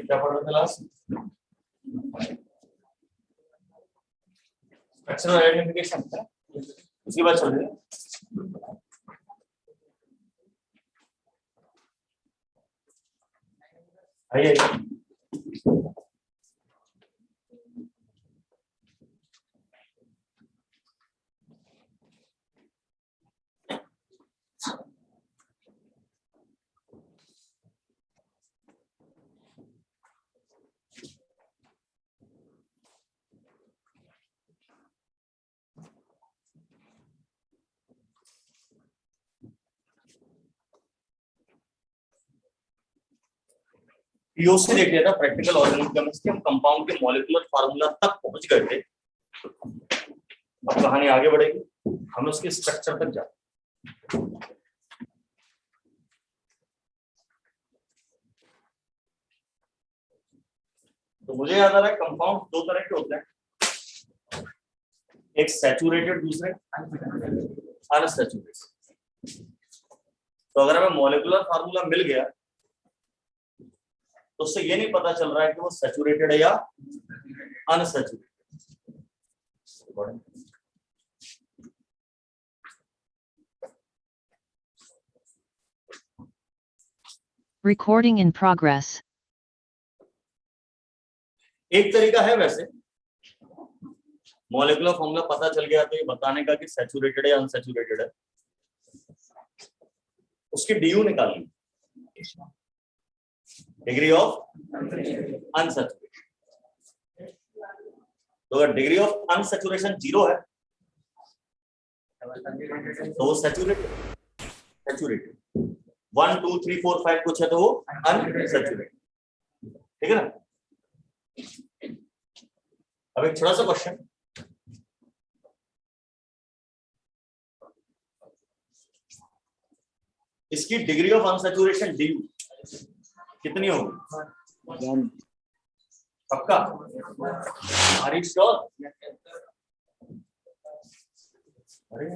क्या पढ़ रहे थे लास्ट? स्ट्रक्चरल आइडेंटिफिकेशन उसकी बात चल रही है। आइए पीओसी देख लिया था, प्रैक्टिकल ऑर्गेनिक केमिस्ट्री। हम कंपाउंड के मॉलिक्यूलर फार्मूला तक पहुंच गए थे। अब कहानी आगे बढ़ेगी, हम उसके स्ट्रक्चर तक जाते। तो मुझे याद आ रहा है कंपाउंड दो तरह के होते हैं, एक सैचुरेटेड, दूसरे अनसैचुरेटेड। तो अगर हमें मॉलिक्यूलर फार्मूला मिल गया तो उससे ये नहीं पता चल रहा है कि वो सैचुरेटेड है या अनसैचुरेटेड। Recording in progress. एक तरीका है वैसे, मॉलिक्यूलर फॉर्मूला पता चल गया तो ये बताने का कि सैचुरेटेड है या अनसैचुरेटेड है। उसकी डीयू निकालनी, डिग्री ऑफ अनसैचुरेशन। तो अगर डिग्री ऑफ अनसैचुरेशन 0 है तो वो सैचुरेटेड 1 2 3 4 5 कुछ है तो वो अनसैचुरेटेड। ठीक है ना। अब एक छोटा सा क्वेश्चन, इसकी डिग्री ऑफ अनसैचुरेशन ड्यू कितनी होगी? पक्का? Are you sure? अरे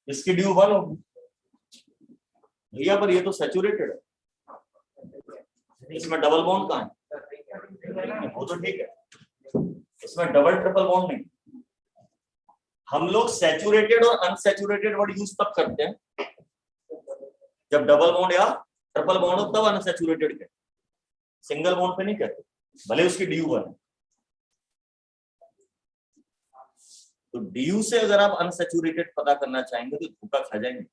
इसकी ड्यू 1 होगी भैया, पर ये तो सैचुरेटेड है, इसमें डबल बॉन्ड कहाँ है? वो तो ठीक है, इसमें डबल ट्रिपल बॉन्ड नहीं। हम लोग सैचुरेटेड और अनसैचुरेटेड वर्ड यूज तब करते हैं जब डबल बॉन्ड या ट्रिपल बॉन्ड हो, तब अनसैचुरेटेड कहते, सिंगल बॉन्ड पे नहीं कहते, भले उसकी ड्यू 1 है। तो ड्यू से अगर आप अनसैचुरेटेड पता करना चाहेंगे तो धोखा खा जाएंगे।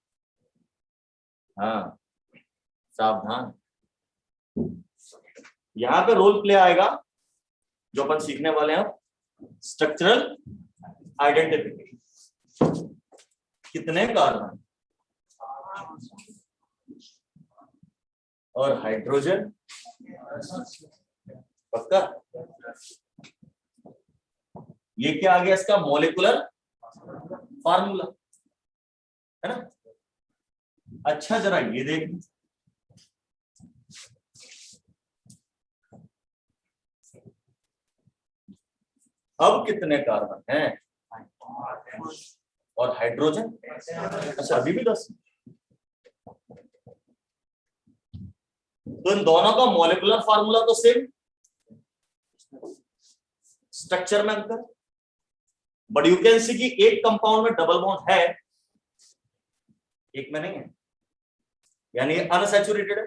हाँ सावधान, यहां पे रोल प्ले आएगा जो अपन सीखने वाले हैं, स्ट्रक्चरल आइडेंटिफिकेशन। कितने कार्बन और हाइड्रोजन, पक्का? ये क्या आ गया इसका मॉलिक्यूलर फार्मूला, है ना। अच्छा जरा ये देख, अब कितने कार्बन हैं और हाइड्रोजन? अच्छा अभी भी 10। तो इन दोनों का मॉलिक्यूलर फार्मूला तो सेम, स्ट्रक्चर में अंतर, बट यू कैन सी कि एक कंपाउंड में डबल बॉन्ड है, एक में नहीं है, यानी ये अनसैचुरेटेड है,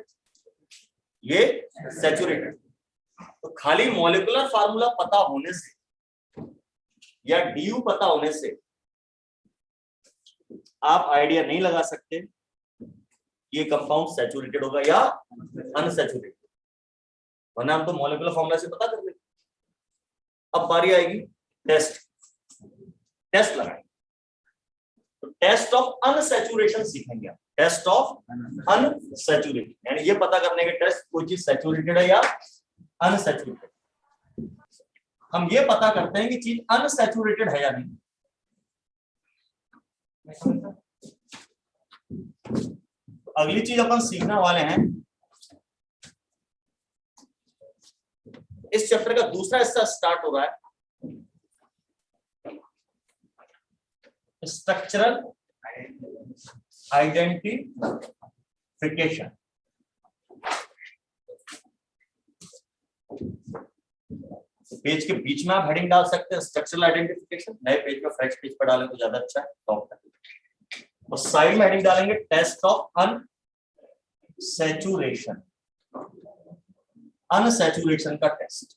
ये सैचुरेटेड। तो खाली मॉलिक्यूलर फार्मूला पता होने से या डीयू पता होने से आप आइडिया नहीं लगा सकते ये कंपाउंड सैचुरेटेड होगा या अनसैचुरेटेड, वरना हम तो मॉलिक्यूलर फार्मूला से पता कर लेते। अब बारी आएगी टेस्ट लगाएंगे। तो टेस्ट ऑफ अनसैचुरेशन सीखेंगे आप, टेस्ट ऑफ अनसैचुरेटेड, यानी ये पता करने के टेस्ट कोई चीज सैचुरेटेड है या अनसैचुरेटेड। हम ये पता करते हैं कि चीज अनसैचुरेटेड है या नहीं। अगली चीज अपन सीखने वाले हैं, इस चैप्टर का दूसरा हिस्सा स्टार्ट हो रहा है, स्ट्रक्चरल आइडेंटिफिकेशन। पेज के बीच में आप हेडिंग डाल सकते हैं स्ट्रक्चरल आइडेंटिफिकेशन, नए पेज में फ्रेश पेज पर डालें तो ज्यादा अच्छा है, टॉप तक। और साइड में हेडिंग डालेंगे टेस्ट ऑफ अनसैचुरेशन, अनसैचुरेशन का टेस्ट।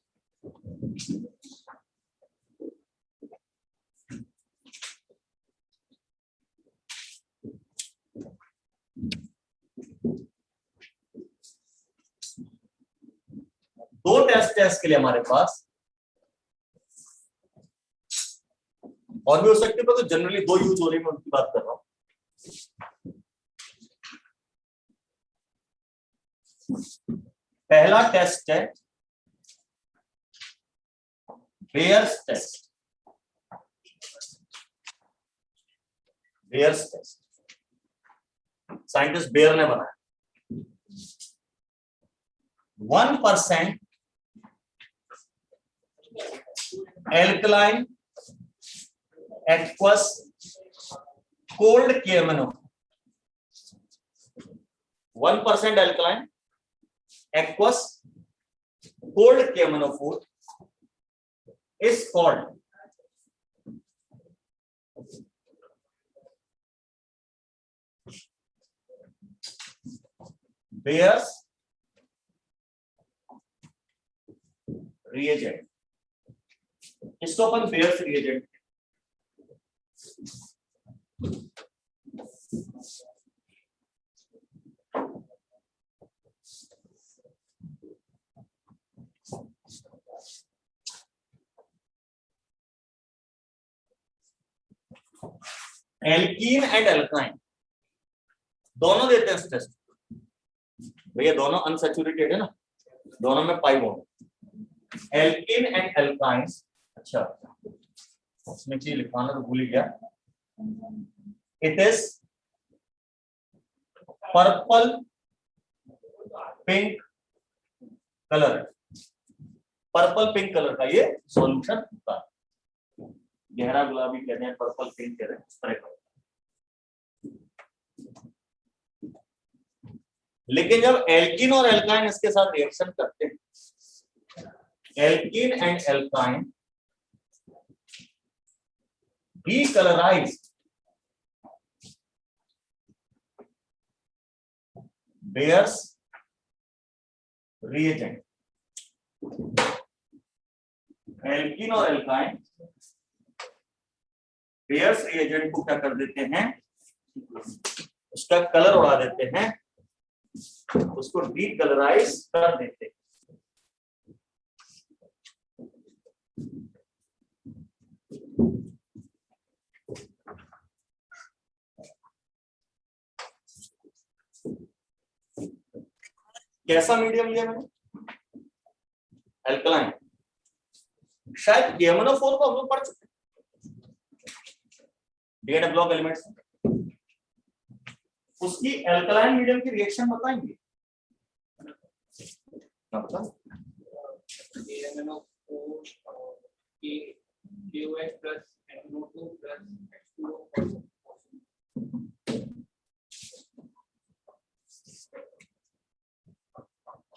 दो टेस्ट के लिए हमारे पास, और भी हो सकते हैं, पर तो जनरली दो यूज हो रही है, मैं उनकी बात कर रहा हूं। पहला टेस्ट है Bayer's test, Bayer's test scientist Bayer ने बनाया। 1% alkaline aqueous cold KMnO, 1% alkaline aqueous cold KMnO4 is called Bayer's reagent। इसको अपन Bayer's reagent, alkene and alkyne दोनों देते हैं टेस्ट। भैया दोनों अनसैचुरेटेड है ना, दोनों में pi bond, alkene and alkyne. अच्छा उसमें चीज लिखवाना तो भूल ही गया, it is purple pink colour, purple pink colour का ये सॉल्यूशन होता है, गहरा गुलाबी कहते हैं, पर्पल पिंक कहते हैं, इस तरह का। लेकिन जब एल्कीन और एल्काइन इसके साथ रिएक्शन करते हैं, alkene and alkyne decolourise bears reagent. Alkene और एल्काइन बेयर्स रिएजेंट को क्या कर देते हैं, उसका कलर उड़ा देते हैं, उसको डीकलराइज कर देते हैं। कैसा मीडियम लिया मैंने, एल्कलाइन। शायद KMnO4 को हम लोग पढ़ चुके हैं, DNA ब्लॉक एलिमेंट्स, उसकी एल्कलाइन मीडियम की रिएक्शन बताएंगे।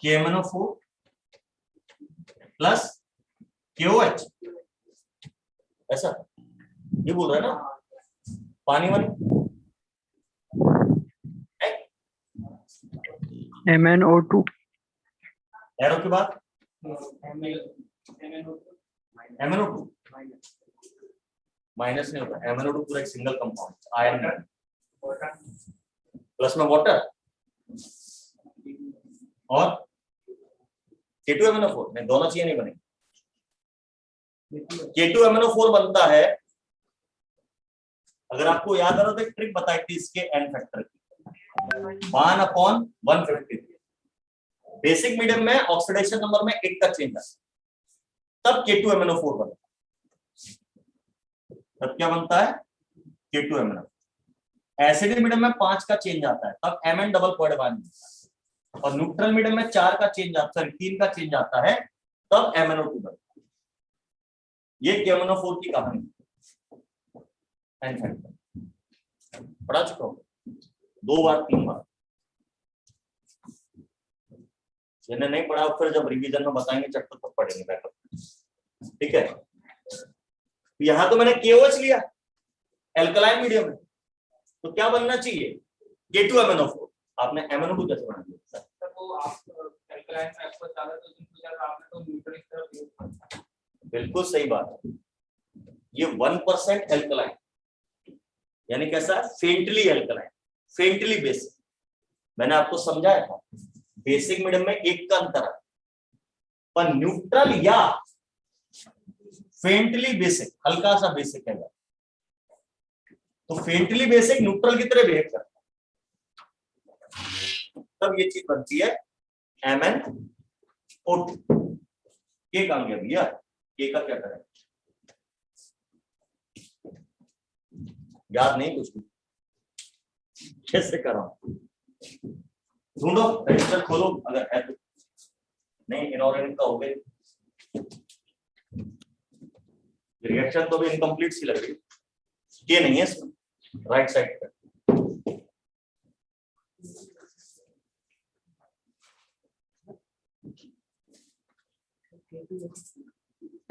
KMnO4 प्लस KOH, ऐसा ये बोल रहा है ना, पानी वानी MnO2, एरो के बाद MnO2 माइनस नहीं होता, MnO2 पूरा एक सिंगल कंपाउंड, आयरन प्लस में वाटर और K2MnO4, नहीं दोनों चीजें नहीं बनेगी। K2MnO4 बनता है अगर आपको याद आ रहा तो एक ट्रिक बताई थी इसके एन फैक्टर की, 1/150। बेसिक मीडियम में ऑक्सीडेशन नंबर में 1 का चेंज आता है, तब K2MnO4 बनता है। तब क्या बनता है? K2MnO। एसिडिक मीडियम में 5 का चेंज आता है, तब Mn डबल पॉइंट बनता है। और न्यूट्रल मीडियम में 4 का चेंज आता है, 3 का चेंज आता है, तब MnO2 बनता है। ये KMnO4 की कहानी है। पढ़ा चुका हूं 2 बार 3 बार। जिन्हें नहीं पढ़ा फिर जब रिवीजन में बताएंगे चैप्टर तब पढ़ेंगे बैकअप। ठीक है, यहां तो मैंने KOH लिया एल्कलाइन मीडियम में, तो क्या बनना चाहिए? K2MnO4। आपने MnO2 कैसे बना दिया? वो आप एल्कलाइन में आपको ज्यादा तो ज्यादा आपने तो न्यूट्रल की तरफ यूज किया। बिल्कुल सही बात है। ये 1% एल्कलाइन यानी कैसा? Faintly alkaline, faintly basic. मैंने आपको समझाया था बेसिक मीडियम में 1 का अंतर है, पर न्यूट्रल या फेंटली बेसिक, हल्का सा बेसिक है, तो फेंटली बेसिक न्यूट्रल की तरह बिहेव करता है, तब ये चीज बनती है MnO2। के काम किया भैया, के का क्या करें? याद नहीं कुछ भी, कैसे करा? ढूंढो, रजिस्टर खोलो अगर है तो। नहीं, इनऑर्गेनिक का हो गया। रिएक्शन तो भी इनकम्प्लीट सी लग रही है, के नहीं है इसमें राइट साइड पे।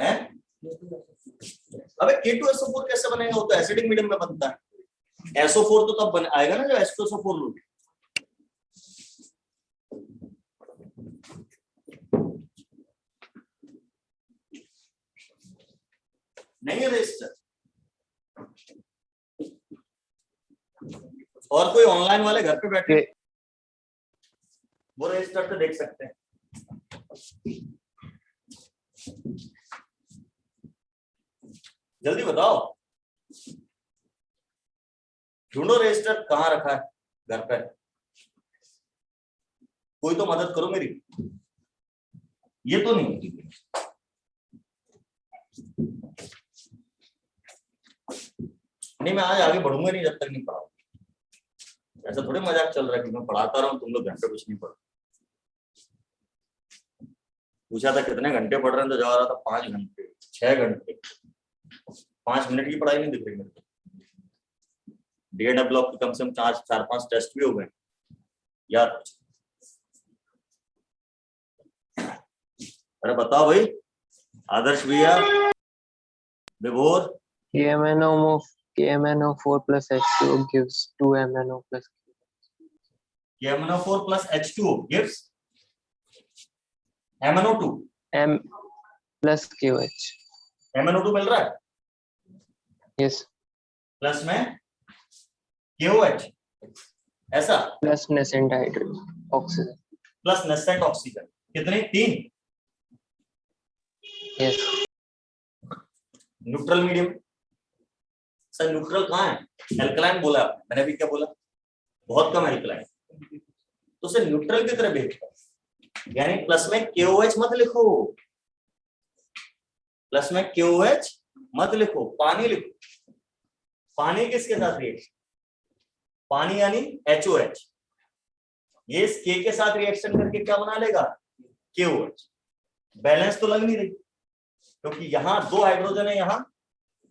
है? अबे K2SO4 कैसे बनेगा? वो तो एसिडिक मीडियम में बनता है। SO4 तो तब आएगा ना जब H2SO4 लोगे। नहीं है रजिस्टर। और कोई ऑनलाइन वाले घर पे बैठे वो रजिस्टर तो देख सकते हैं। जल्दी बताओ, ढूंढो रजिस्टर कहां रखा है घर पे। कोई तो मदद करो मेरी, ये तो नहीं होती। नहीं, मैं आज आगे बढ़ूंगा नहीं जब तक नहीं पढ़ाऊंगा। ऐसा थोड़ी मजाक चल रहा है कि मैं पढ़ाता रहा हूं, तुम लोग घर पे कुछ नहीं पढ़ो। पूछा था कितने घंटे पढ़ रहे हैं, तो जवाब आ रहा था 5 घंटे 6 घंटे। 5 मिनट की पढ़ाई नहीं दिख रही मेरे को। डीएनए ब्लॉक के कम से कम 4-5 टेस्ट भी हो गए यार। अरे बताओ भाई, आदर्श भैया, विभोर। KMnO4 plus H2O gives 2MnO plus KMnO4 plus H2O gives MnO2 M plus KOH. MnO2 मिल रहा है, Yes. प्लस में KOH, ऐसा Plus nascent hydrogen oxygen. Plus nascent oxygen. कितने? 3। Yes. Neutral medium. Sir neutral कहाँ है? एल्कलाइन बोला आपने, मैंने भी क्या बोला? बहुत कम एल्कलाइन, तो उसे न्यूट्रल की तरह बिहेव कर। यानी प्लस में KOH मत लिखो, प्लस में KOH मत लिखो, पानी लिखो। पानी किसके साथ रिएक्शन? पानी यानी HOH। ये इस K के साथ रिएक्शन करके क्या बना लेगा? KOH। बैलेंस तो लग नहीं रही, क्योंकि यहां 2 हाइड्रोजन है, यहां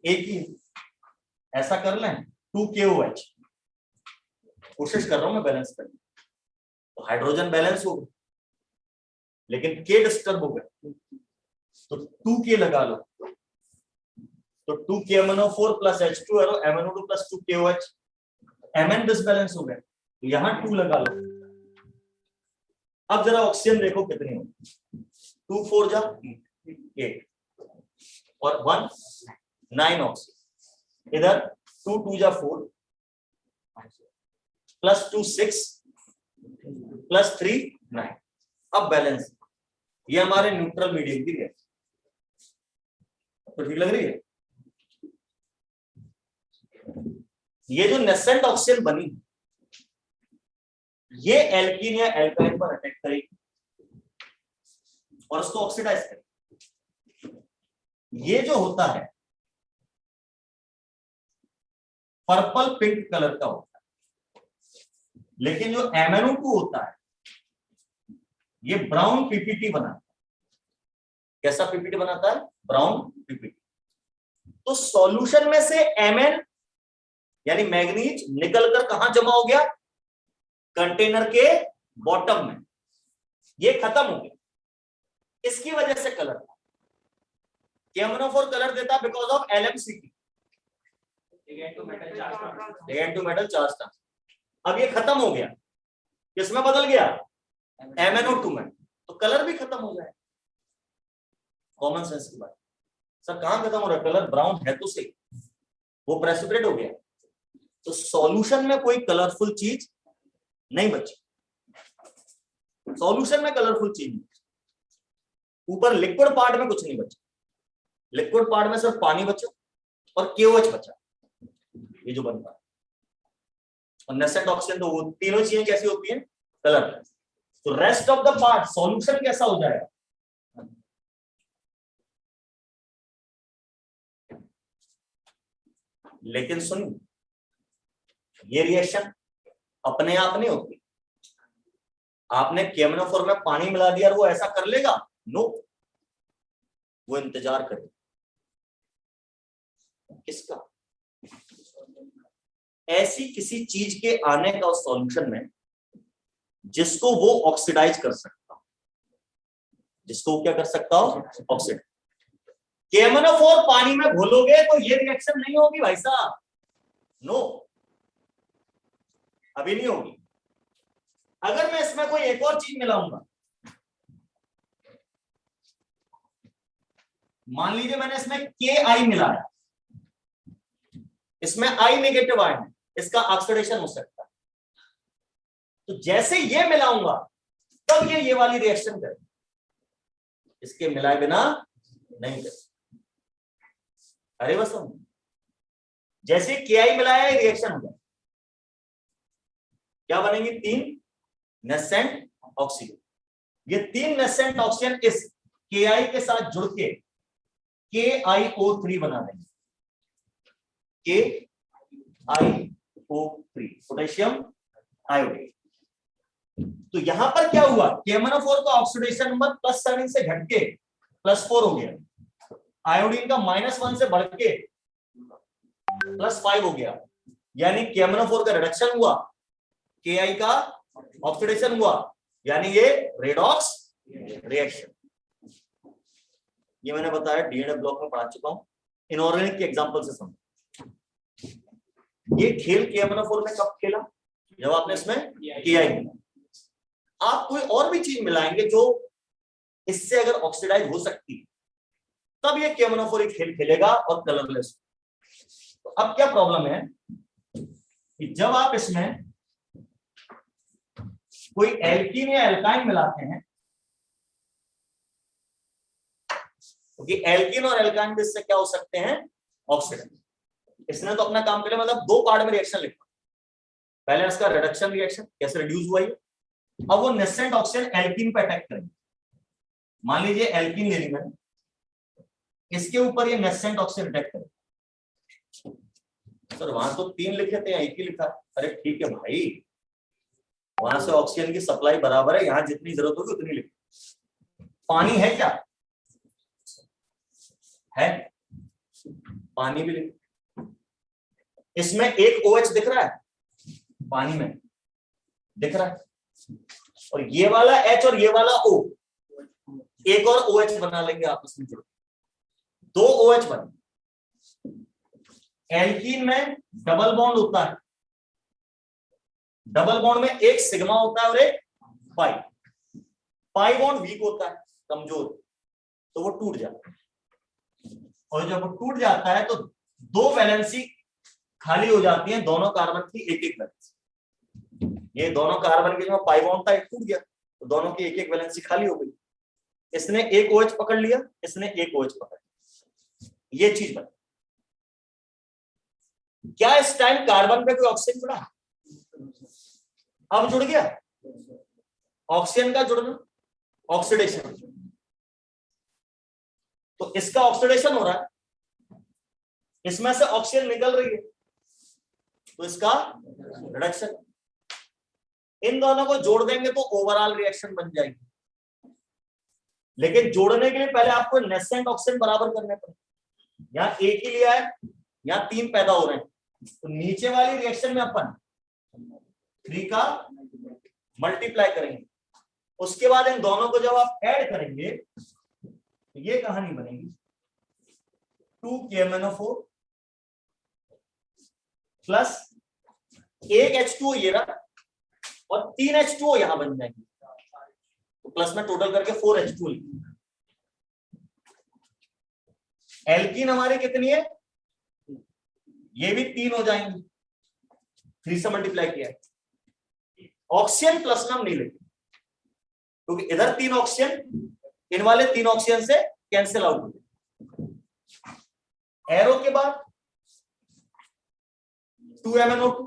एक ही। ऐसा कर लें 2 KOH। कोशिश कर रहा हूं मैं बैलेंस करने, तो हाइड्रोजन बैलेंस हो गया, लेकिन K डिस्टर्ब हो गया, तो 2 K लगा लो, तो 2 KMnO4 plus H2 और MnO2 plus 2 KOH। Mn disbalance हो गया, तो यहां 2 लगा लो। अब जरा ऑक्सीजन देखो कितनी हो, 2 4 जा 8 और 1 9 ऑक्सीजन। इधर 2 2 जा 4 प्लस 2 6 प्लस 3 9। अब बैलेंस, ये हमारे न्यूट्रल मीडियम की है, तो ठीक लग रही है। ये जो नेसेंट ऑक्सीजन बनी ये एल्कीन या एल्काइन पर अटैक करेगी और उसको ऑक्सीडाइज करेगी। ये जो होता है पर्पल पिंक कलर का होता है, लेकिन जो MnO2 होता है ये ब्राउन पीपीटी बनाता है। कैसा पीपीटी बनाता है? Brown PPT. तो सॉल्यूशन में से Mn यानी मैग्नीज निकलकर कहां जमा हो गया? कंटेनर के बॉटम में। ये खत्म हो गया, इसकी वजह से कलर KMnO4 कलर देता because of LMCT, ligand to metal charge transfer. Ligand to metal charge transfer. अब ये खत्म हो गया, किसमें बदल गया? MnO2 में। तो कलर भी खत्म हो जाए। कॉमन सेंस की बात। सर कहां खत्म हो रहा है? कलर ब्राउन है तो सही, वो प्रेसिपिटेट हो गया, तो सॉल्यूशन में कोई कलरफुल चीज नहीं बची। सॉल्यूशन में कलरफुल चीज नहीं बची। ऊपर लिक्विड पार्ट में कुछ नहीं बचा। लिक्विड पार्ट में सिर्फ पानी बचा और KOH बचा, ये जो बनता है। और नेसेंट ऑक्सीजन, तो वो तीनों चीजें कैसी होती हैं? कलर। तो rest of the part solution कैसा हो जाएगा? लेकिन सुनिए, ये रिएक्शन अपने आप नहीं होती। आपने KMnO4 में पानी मिला दिया और वो ऐसा कर लेगा? नो, वो इंतजार करेगा। किसका? ऐसी किसी चीज के आने का उस सॉल्यूशन में जिसको वो ऑक्सीडाइज कर सकता हो, जिसको वो क्या कर सकता हो? ऑक्सीडाइज। KMnO4 पानी में घोलोगे तो ये रिएक्शन नहीं होगी भाई साहब, नो, अभी नहीं होगी। अगर मैं इसमें कोई एक और चीज मिलाऊंगा, मान लीजिए मैंने इसमें KI मिलाया, इसमें I नेगेटिव आयन है, इसका ऑक्सीडेशन हो सकता है। तो जैसे ये मिलाऊंगा तब ये वाली रिएक्शन करे, इसके मिलाए बिना नहीं करे। अरे बस जैसे KI मिलाया रिएक्शन हो गया, क्या बनेंगे? 3 नेसेंट ऑक्सीजन। ये 3 नेसेंट ऑक्सीजन इस KI के साथ जुड़ के KiO3 बना देंगे। KiO3, potassium iodine. तो यहां पर क्या हुआ? KMnO4 का ऑक्सीडेशन नंबर +7 से घट के +4 हो गया, आयोडीन का -1 से बढ़ के +5 हो गया, यानी KMnO4 का रिडक्शन हुआ, KI का ऑक्सीडेशन हुआ, यानी ये रेडॉक्स रिएक्शन। ये मैंने बताया DNA ब्लॉक में पढ़ा चुका हूं, इनऑर्गेनिक के एग्जांपल से समझो। ये खेल KMnO4 में कब खेला? जब आपने इसमें KI मिला। आप कोई और भी चीज मिलाएंगे जो इससे अगर ऑक्सीडाइज हो सकती है, तब ये KMnO4 एक खेल खेलेगा और कलरलेस। तो अब क्या प्रॉब्लम है कि जब आप इसमें कोई एल्कीन या एल्काइन मिलाते हैं, क्योंकि एल्कीन और एल्काइन भी इससे क्या हो सकते हैं? ऑक्सीडेंट। इसने तो अपना काम किया, मतलब 2 पार्ट में रिएक्शन लिखा। पहले इसका रिडक्शन रिएक्शन, कैसे रिड्यूस हुआ ये। अब वो नेसेंट ऑक्सीजन एल्कीन पे अटैक करेंगे। मान लीजिए एल्कीन ले ली मैंने, इसके ऊपर ये नेसेंट ऑक्सीजन अटैक करेगा। सर वहां तो 3 लिखे थे, एक ही लिखा। अरे ठीक है भाई, वहां से ऑक्सीजन की सप्लाई बराबर है, यहां जितनी जरूरत होगी उतनी लिखो। पानी है क्या? है, पानी भी लिखो। इसमें एक OH दिख रहा है, पानी में दिख रहा है, और ये वाला H और ये वाला O, एक और OH बना लेंगे आपस में जुड़, 2 OH बने। एल्कीन में डबल बॉन्ड होता है, डबल बॉन्ड में एक सिग्मा होता है और एक पाई। पाई बॉन्ड वीक होता है, कमजोर, तो वो टूट जाता है। और जब वो टूट जाता है तो 2 वैलेंसी खाली हो जाती है, दोनों कार्बन की एक वैलेंसी। ये दोनों कार्बन के जो पाई बॉन्ड था एक टूट गया, तो दोनों की एक वैलेंसी खाली हो गई। इसने एक OH पकड़ लिया, इसने एक OH पकड़ लिया, ये चीज बनी। क्या इस टाइम कार्बन पे कोई ऑक्सीजन जुड़ा? अब जुड़ गया। ऑक्सीजन का जुड़ना ऑक्सीडेशन, तो इसका ऑक्सीडेशन हो रहा है, इसमें से ऑक्सीजन निकल रही है, तो इसका रिडक्शन। इन दोनों को जोड़ देंगे तो ओवरऑल रिएक्शन बन जाएगी, लेकिन जोड़ने के लिए पहले आपको नेसेंट ऑक्सीजन बराबर करने पड़े। यहां एक ही लिया है, यहां 3 पैदा हो रहे हैं, तो नीचे वाली रिएक्शन में अपन 3 का मल्टीप्लाई करेंगे, उसके बाद इन दोनों को जब आप ऐड करेंगे तो ये कहानी बनेगी 2KMnO4 प्लस 1 H2O ये रहा और 3 H2O यहां बन जाएंगे, तो प्लस में टोटल करके 4 H2O लिखेंगे। एल्कीन हमारी कितनी है? ये भी 3 हो जाएंगे, 3 से मल्टीप्लाई किया है। ऑक्सीजन प्लस में हम नहीं लेते क्योंकि इधर 3 ऑक्सीजन, इन वाले 3 ऑक्सीजन से कैंसिल आउट होते। एरो के बाद 2MnO2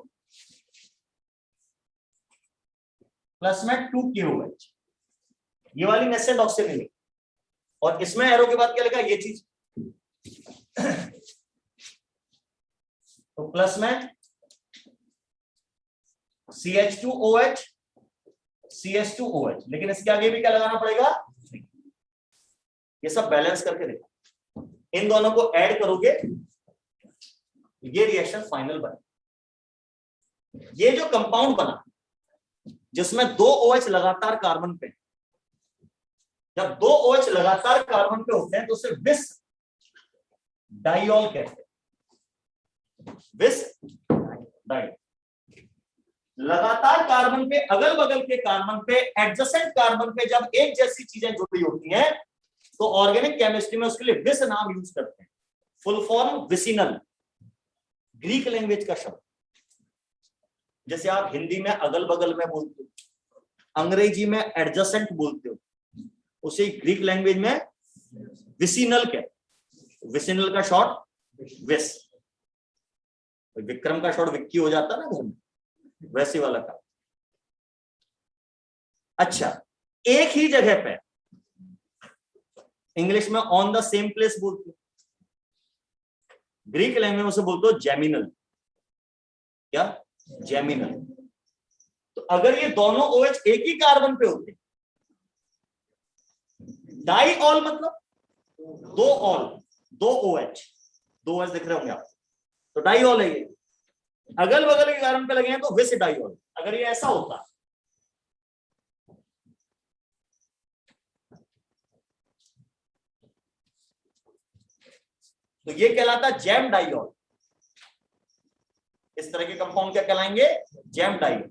प्लस में 2KOH, ये वाली नेसेंट ऑक्सीजन नहीं, और इसमें एरो के बाद क्या लिखा? ये चीज, तो प्लस में CH2OH CH2OH, लेकिन इसके आगे भी क्या लगाना पड़ेगा? ये सब बैलेंस करके देखो, इन दोनों को ऐड करोगे ये रिएक्शन फाइनल बने। ये जो कंपाउंड बना जिसमें 2 OH लगातार कार्बन पे, जब 2 OH लगातार कार्बन पे होते हैं तो उसे विस डाइऑल कहते हैं। विस डाइऑल लगातार कार्बन पे, अगल बगल के कार्बन पे, एडजेसेंट कार्बन पे जब एक जैसी चीजें जुड़ी होती हैं तो ऑर्गेनिक केमिस्ट्री में उसके लिए विस नाम यूज करते हैं। Full form vicinal, Greek language का शब्द। जैसे आप हिंदी में अगल बगल में बोलते हो, अंग्रेजी में एडजेसेंट बोलते हो, उसे ग्रीक लैंग्वेज में विसिनल कहते। विसिनल का शॉर्ट विस, विक्रम का शॉर्ट विक्की हो जाता ना घर में, वैसे वाला का। अच्छा, एक ही जगह पे इंग्लिश में ऑन द सेम प्लेस बोलते हो, ग्रीक लैंग्वेज में उसे बोलते हो जेमिनल। क्या? जेमिनल। तो अगर ये दोनों OH एक ही कार्बन पे होते, डाइऑल मतलब 2 ऑल, 2 OH, 2 OH दिख रहे होंगे आप, तो डाइऑल है ये। अगल बगल के कार्बन पे लगे हैं तो विस डाइऑल। अगर ये ऐसा होता तो ये कहलाता जैम डाइऑल। इस तरह के कंपाउंड क्या कहलाएंगे? जैम डाइऑल,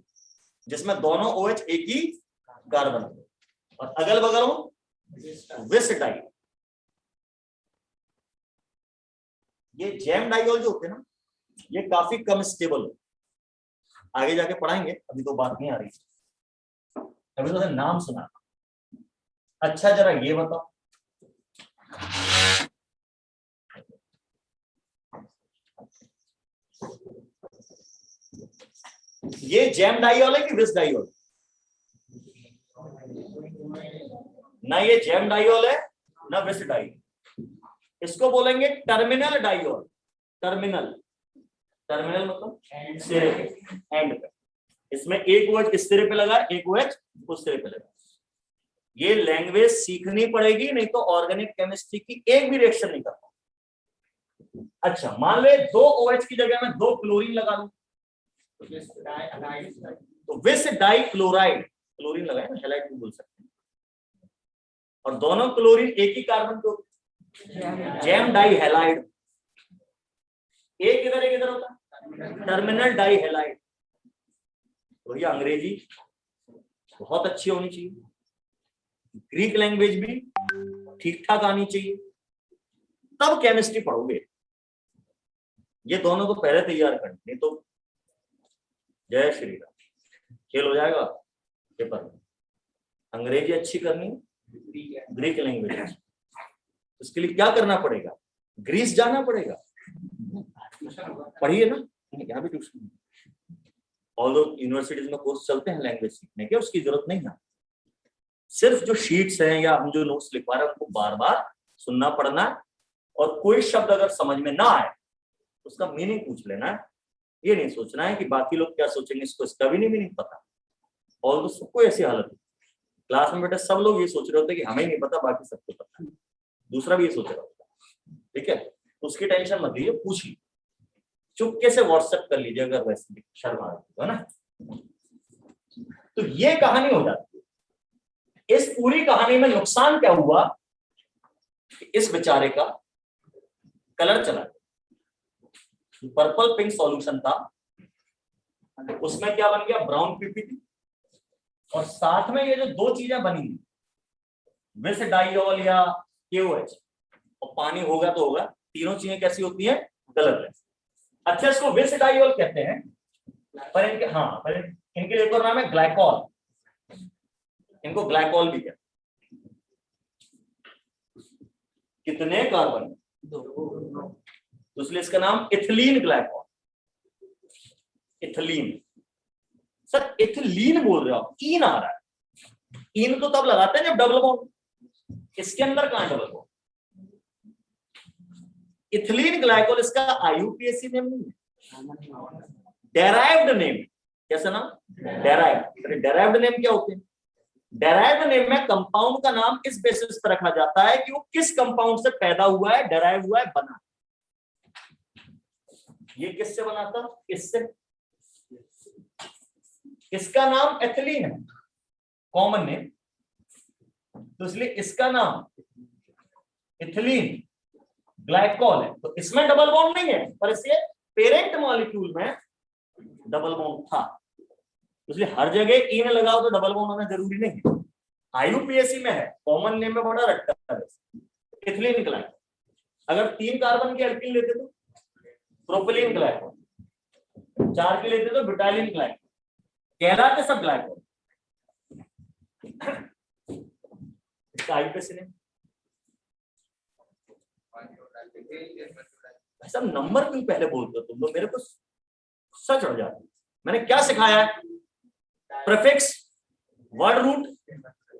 जिसमें दोनों OH एक ही कार्बन और अगल बगल हो विस डाइऑल। ये जैम डाइऑल जो होते हैं ना, ये काफी कम स्टेबल हो, आगे जाके पढ़ाएंगे, अभी तो बात नहीं आ रही, अभी तो नाम सुना। अच्छा जरा ये बताओ, ये जैम डाइऑल है कि विस डाइऑल? ना ये जैम डाइऑल है ना विस डाइऑल, इसको बोलेंगे टर्मिनल डाइऑल। टर्मिनल, टर्मिनल मतलब सिरे पे, एंड पे। इसमें एक OH इस सिरे पे लगा, एक OH उस सिरे पे लगा। ये लैंग्वेज सीखनी पड़ेगी, नहीं तो ऑर्गेनिक केमिस्ट्री की एक भी रिएक्शन नहीं करता। अच्छा, मान ले 2 OH की जगह में 2 क्लोरीन लगा दूं, तो विस डाई क्लोराइड, क्लोरीन लगाए ना, हेलाइड भी बोल सकते हैं, और दोनों क्लोरीन एक ही कार्बन को, जैम डाई हेलाइड। एक इधर एक इधर होता, टर्मिनल डाई हेलाइड। तो ये अंग्रेजी बहुत अच्छी होनी चाहिए, ग्रीक लैंग्वेज भी ठीक ठाक आनी चाहिए, तब केमिस्ट्री पढ़ोगे। ये दोनों को पहले तैयार करना, नहीं तो जय श्री राम, खेल हो जाएगा पेपर में। अंग्रेजी अच्छी करनी, ग्रीक लैंग्वेज। उसके लिए क्या करना पड़ेगा? ग्रीस जाना पड़ेगा, ट्यूशन होगा पढ़िए ना, यहाँ भी ट्यूशन। ऑल्दो यूनिवर्सिटीज में कोर्स चलते हैं लैंग्वेज सीखने के, उसकी जरूरत नहीं है। सिर्फ जो शीट्स हैं या हम जो नोट्स लिखवा रहे हैं उनको बार बार सुनना पढ़ना है, और कोई शब्द अगर समझ में ना आए उसका मीनिंग पूछ लेना है। ये नहीं सोचना है कि बाकी लोग क्या सोचेंगे, इसको इसका भी नहीं मीनिंग पता। और तो सबको ऐसी हालत है क्लास में बेटा, सब लोग ये सोच रहे होते हैं कि हमें नहीं पता, बाकी सबको पता है, दूसरा भी ये सोच रहा होता है। ठीक है, तो उसकी टेंशन मत लीजिए, पूछिए, चुपके से व्हाट्सएप कर लीजिए अगर वैसे शर्म आ रही है ना। तो ये कहानी हो जाती है। इस पूरी कहानी में नुकसान क्या हुआ, इस बेचारे का कलर चला गया। पर्पल पिंक सॉल्यूशन था, उसमें क्या बन गया, ब्राउन पीपीटी। और साथ में ये जो दो चीजें बनी, विस डाइऑल या KOH, और पानी होगा तो होगा, तीनों चीजें कैसी होती हैं, कलरलेस। अच्छा, इसको विस डाइऑल कहते हैं, पर इनके पर इनके लिए एक और नाम है ग्लाइकॉल, इनको ग्लाइकॉल भी कहते हैं। कितने कार्बन, तो इसलिए इसका नाम ethylene glycol. Ethylene, sir ethylene बोल रहे हो आप, ईन आ रहा है। ईन तो तब लगाते हैं जब डबल बॉन्ड, इसके अंदर कहां है डबल बॉन्ड। इथिलीन ग्लाइकॉल इसका IUPAC नेम नहीं है, डेराइव्ड नेम। कैसा नाम, डेराइव्ड। डेराइव्ड नेम क्या होते हैं, डेराइव्ड नेम में कंपाउंड का नाम इस बेसिस पर रखा जाता है कि वो किस कंपाउंड से पैदा हुआ है, डेराइव हुआ है, बना। ये किससे बना था, इससे। इसका नाम एथिलीन है, कॉमन नेम, तो इसलिए इसका नाम इथिलीन ग्लाइकॉल है। तो इसमें डबल बॉन्ड नहीं है, पर इसके पेरेंट मॉलिक्यूल में डबल बॉन्ड था, इसलिए हर जगह ईन लगाओ तो डबल बॉन्ड होना जरूरी नहीं है। IUPAC में है, कॉमन नेम में बड़ा रखता है इथिलीन ग्लाइकॉल। अगर 3 कार्बन के एल्किन लेते तो प्रोपिलीन ग्लाइकॉल, 4 के लेते तो ब्यूटाइलिन ग्लाइकॉल, कहलाते सब ग्लाइकॉल। इसका IUPAC नेम। सब नंबर क्यों पहले बोलते हो तुम लोग, मेरे को सच हो जाती। मैंने क्या सिखाया है, prefix, word root,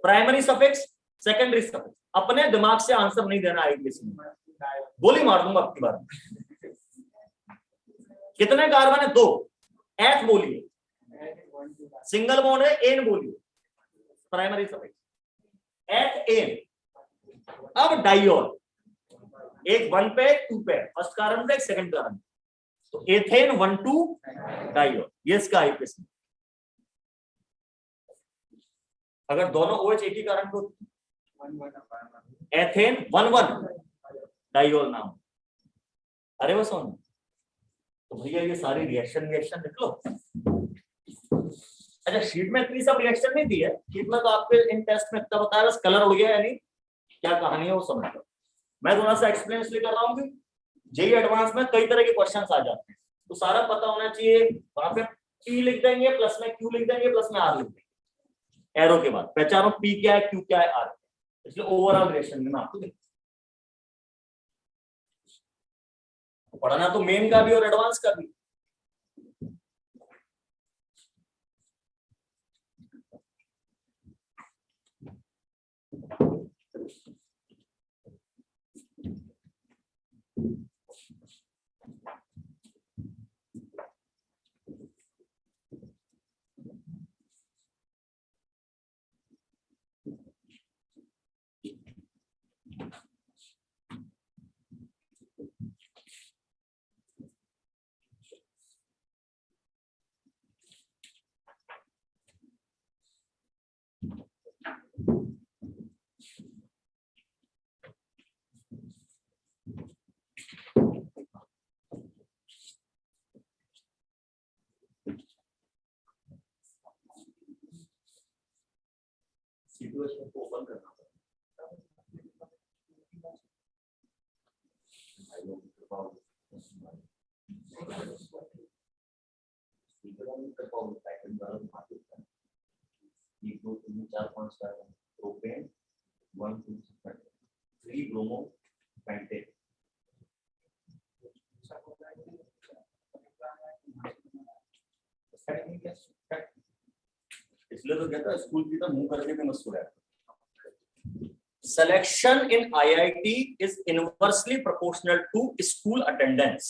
primary suffix, secondary suffix. अपने दिमाग से आंसर नहीं देना IUPAC में, गोली मार दूंगा आपकी बार। कितने कार्बन है, 2, एथ बोलिए, सिंगल बॉन्ड है, एन बोलिए, प्राइमरी सफिक्स, एथ एन। अब डाइऑल, एक 1 पे 2 पे, फर्स्ट कार्बन पे एक सेकंड कार्बन, तो एथेन 1 2 डाइऑल, ये इसका IUPAC। अगर दोनों OH एक ही कारण को, एथेन 1 1 डाइऑल नाम। अरे वो सुन, तो भैया ये सारी रिएक्शन लिख लो। अच्छा, शीट में इतनी सब रिएक्शन नहीं दी है, शीट में तो आपके इन टेस्ट में इतना बताया, बस कलर उड़ गया यानी क्या कहानी है वो समझ लो। मैं थोड़ा सा एक्सप्लेन इसलिए कर रहा हूँ कि जेईई एडवांस में कई तरह के क्वेश्चंस आ जाते हैं, तो सारा पता होना चाहिए। वहां पे P लिख देंगे, प्लस में Q लिख देंगे, प्लस में R लिख देंगे, एरो के बाद पहचानो P क्या है, Q क्या है, R, इसलिए ओवरऑल रिएक्शन में आपको पढ़ना तो मेन का भी और एडवांस का भी। सिचुएशन को ओपन करना प्रोपेन 1 2 3 ब्रोमो पेंटेन, इसलिए तो कहता है स्कूल की तो मुंह करके भी मत सुना। Selection in IIT is inversely proportional to school attendance.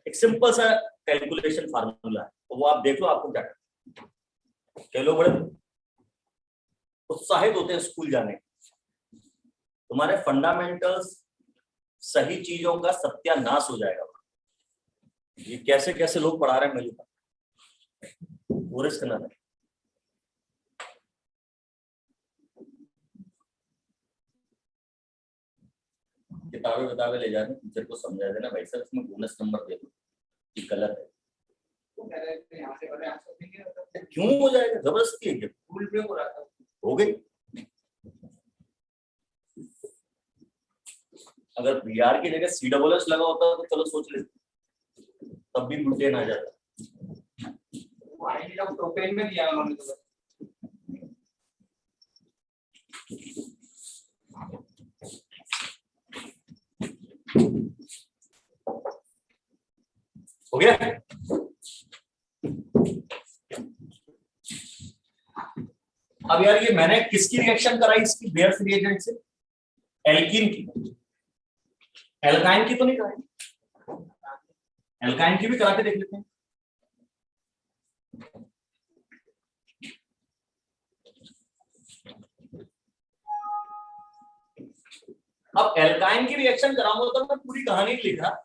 एक सिंपल सा कैलकुलेशन फार्मूला है, तो वो आप देख लो आपको क्या करना। कई लोग बड़े उत्साहित होते हैं स्कूल जाने, तुम्हारे फंडामेंटल्स सही चीजों का सत्यानाश हो जाएगा। ये कैसे कैसे लोग पढ़ा रहे हैं मुझे पता, वो रिस्क ना है। किताबें ले जाने, टीचर को समझा देना भाई साहब इसमें बोनस नंबर दे दो, ये गलत है। क्यों हो जाएगा, जबरदस्ती है, हो गई। अगर बीआर की जगह CSS लगा होता तो चलो सोच ले, तब भी मुझे ना जाता। में दिया उन्होंने तो। हो गया। अब यार ये मैंने किसकी रिएक्शन कराई इसकी बेयर्स रिएजेंट से, एल्कीन की, एल्काइन की तो नहीं कराई, एल्काइन की भी करा के देख लेते हैं। अब एल्काइन की रिएक्शन कराऊंगा तो मैं पूरी कहानी लिख रहा,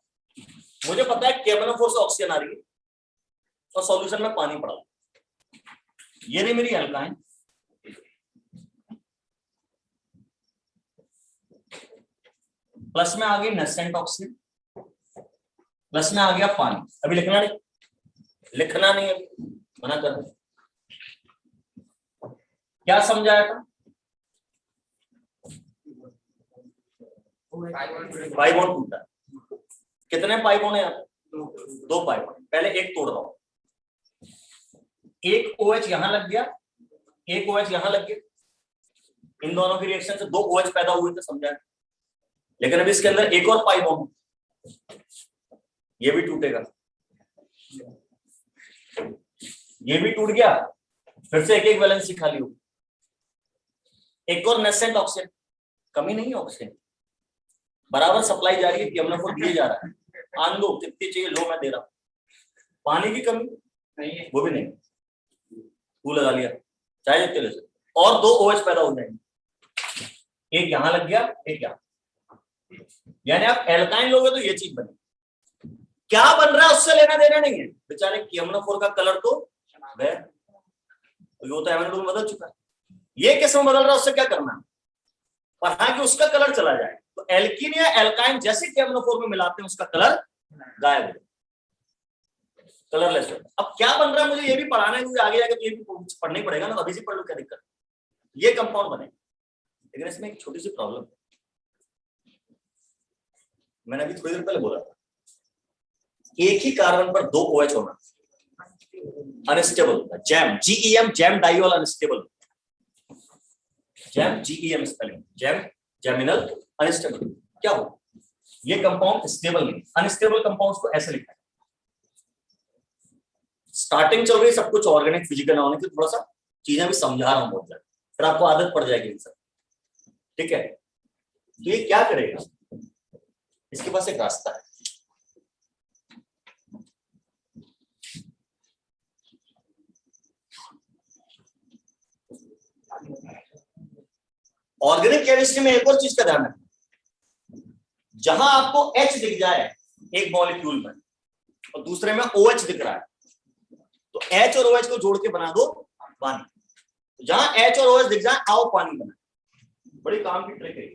मुझे पता है KMnO4 से ऑक्सीजन आ रही है और सॉल्यूशन में पानी पड़ा, ये नहीं मेरी एल्काइन। प्लस में आ गई नेसेंट ऑक्सीजन, प्लस में आ गया पानी। अभी लिखना नहीं, लिखना नहीं, अभी मना कर दो। क्या समझाया था, पाई बॉन्ड टूटा। कितने पाई बॉन्ड है यहाँ पे, 2 पाई बॉन्ड। पहले एक तोड़ रहा हूं, एक OH यहां लग गया, एक OH यहां लग गया, इन दोनों की रिएक्शन से 2 OH पैदा हुए थे, समझा। लेकिन अभी इसके अंदर एक और पाई बॉन्ड, ये भी टूटेगा, ये भी टूट गया, फिर से एक एक वैलेंसी खाली हो, एक और नेसेंट ऑक्सीजन। कमी नहीं है ऑक्सीजन, बराबर सप्लाई जा रही है, KMnO4 दिए जा रहा है। आन दो कितनी चाहिए, लो मैं दे रहा हूं। पानी की कमी नहीं है, वो भी नहीं, तू लगा लिया चाहे जितने ले सकते, और 2 OH पैदा हो जाएंगे, एक यहां लग गया, एक यहां। यानी आप एल्काइन लोगे तो ये चीज बने। क्या बन रहा है उससे लेना देना नहीं है, बेचारे KMnO4 का कलर तो वह तो एमएनओ में बदल चुका है, ये किस्म बदल रहा है, उससे क्या करना है, पर हाँ कि उसका कलर चला जाए। तो एल्कीन या एल्काइन जैसे KMnO4 में मिलाते हैं उसका कलर गायब हो, कलरलेस हो। अब क्या बन रहा है मुझे ये भी पढ़ाना है, क्योंकि आगे जाके तो ये भी पढ़ना ही पड़ेगा ना, अभी से पढ़ लो क्या दिक्कत। ये कंपाउंड बने, लेकिन इसमें एक छोटी सी प्रॉब्लम है, मैंने अभी थोड़ी देर पहले बोला था, एक ही कार्बन पर 2 OH होना अनस्टेबल होता है। Gem GEM gem diol unstable, gem GEM spelling, gem geminal unstable. क्या हो, ये कंपाउंड स्टेबल नहीं, अनस्टेबल कंपाउंड्स को ऐसे लिखा है। स्टार्टिंग चल रही सब कुछ ऑर्गेनिक फिजिकल होने की, थोड़ा सा चीजें भी समझा रहा हूं बहुत ज्यादा, फिर आपको आदत पड़ जाएगी इन सब, ठीक है। तो ये क्या करेगा, इसके पास एक रास्ता है, ऑर्गेनिक केमिस्ट्री में एक और चीज का ध्यान रखना, जहां आपको H दिख जाए एक मॉलिक्यूल में और दूसरे में OH दिख रहा है, तो H और OH को जोड़ के बना दो पानी। तो जहां H और OH दिख जाए, आओ पानी बना, बड़ी काम की ट्रिक है।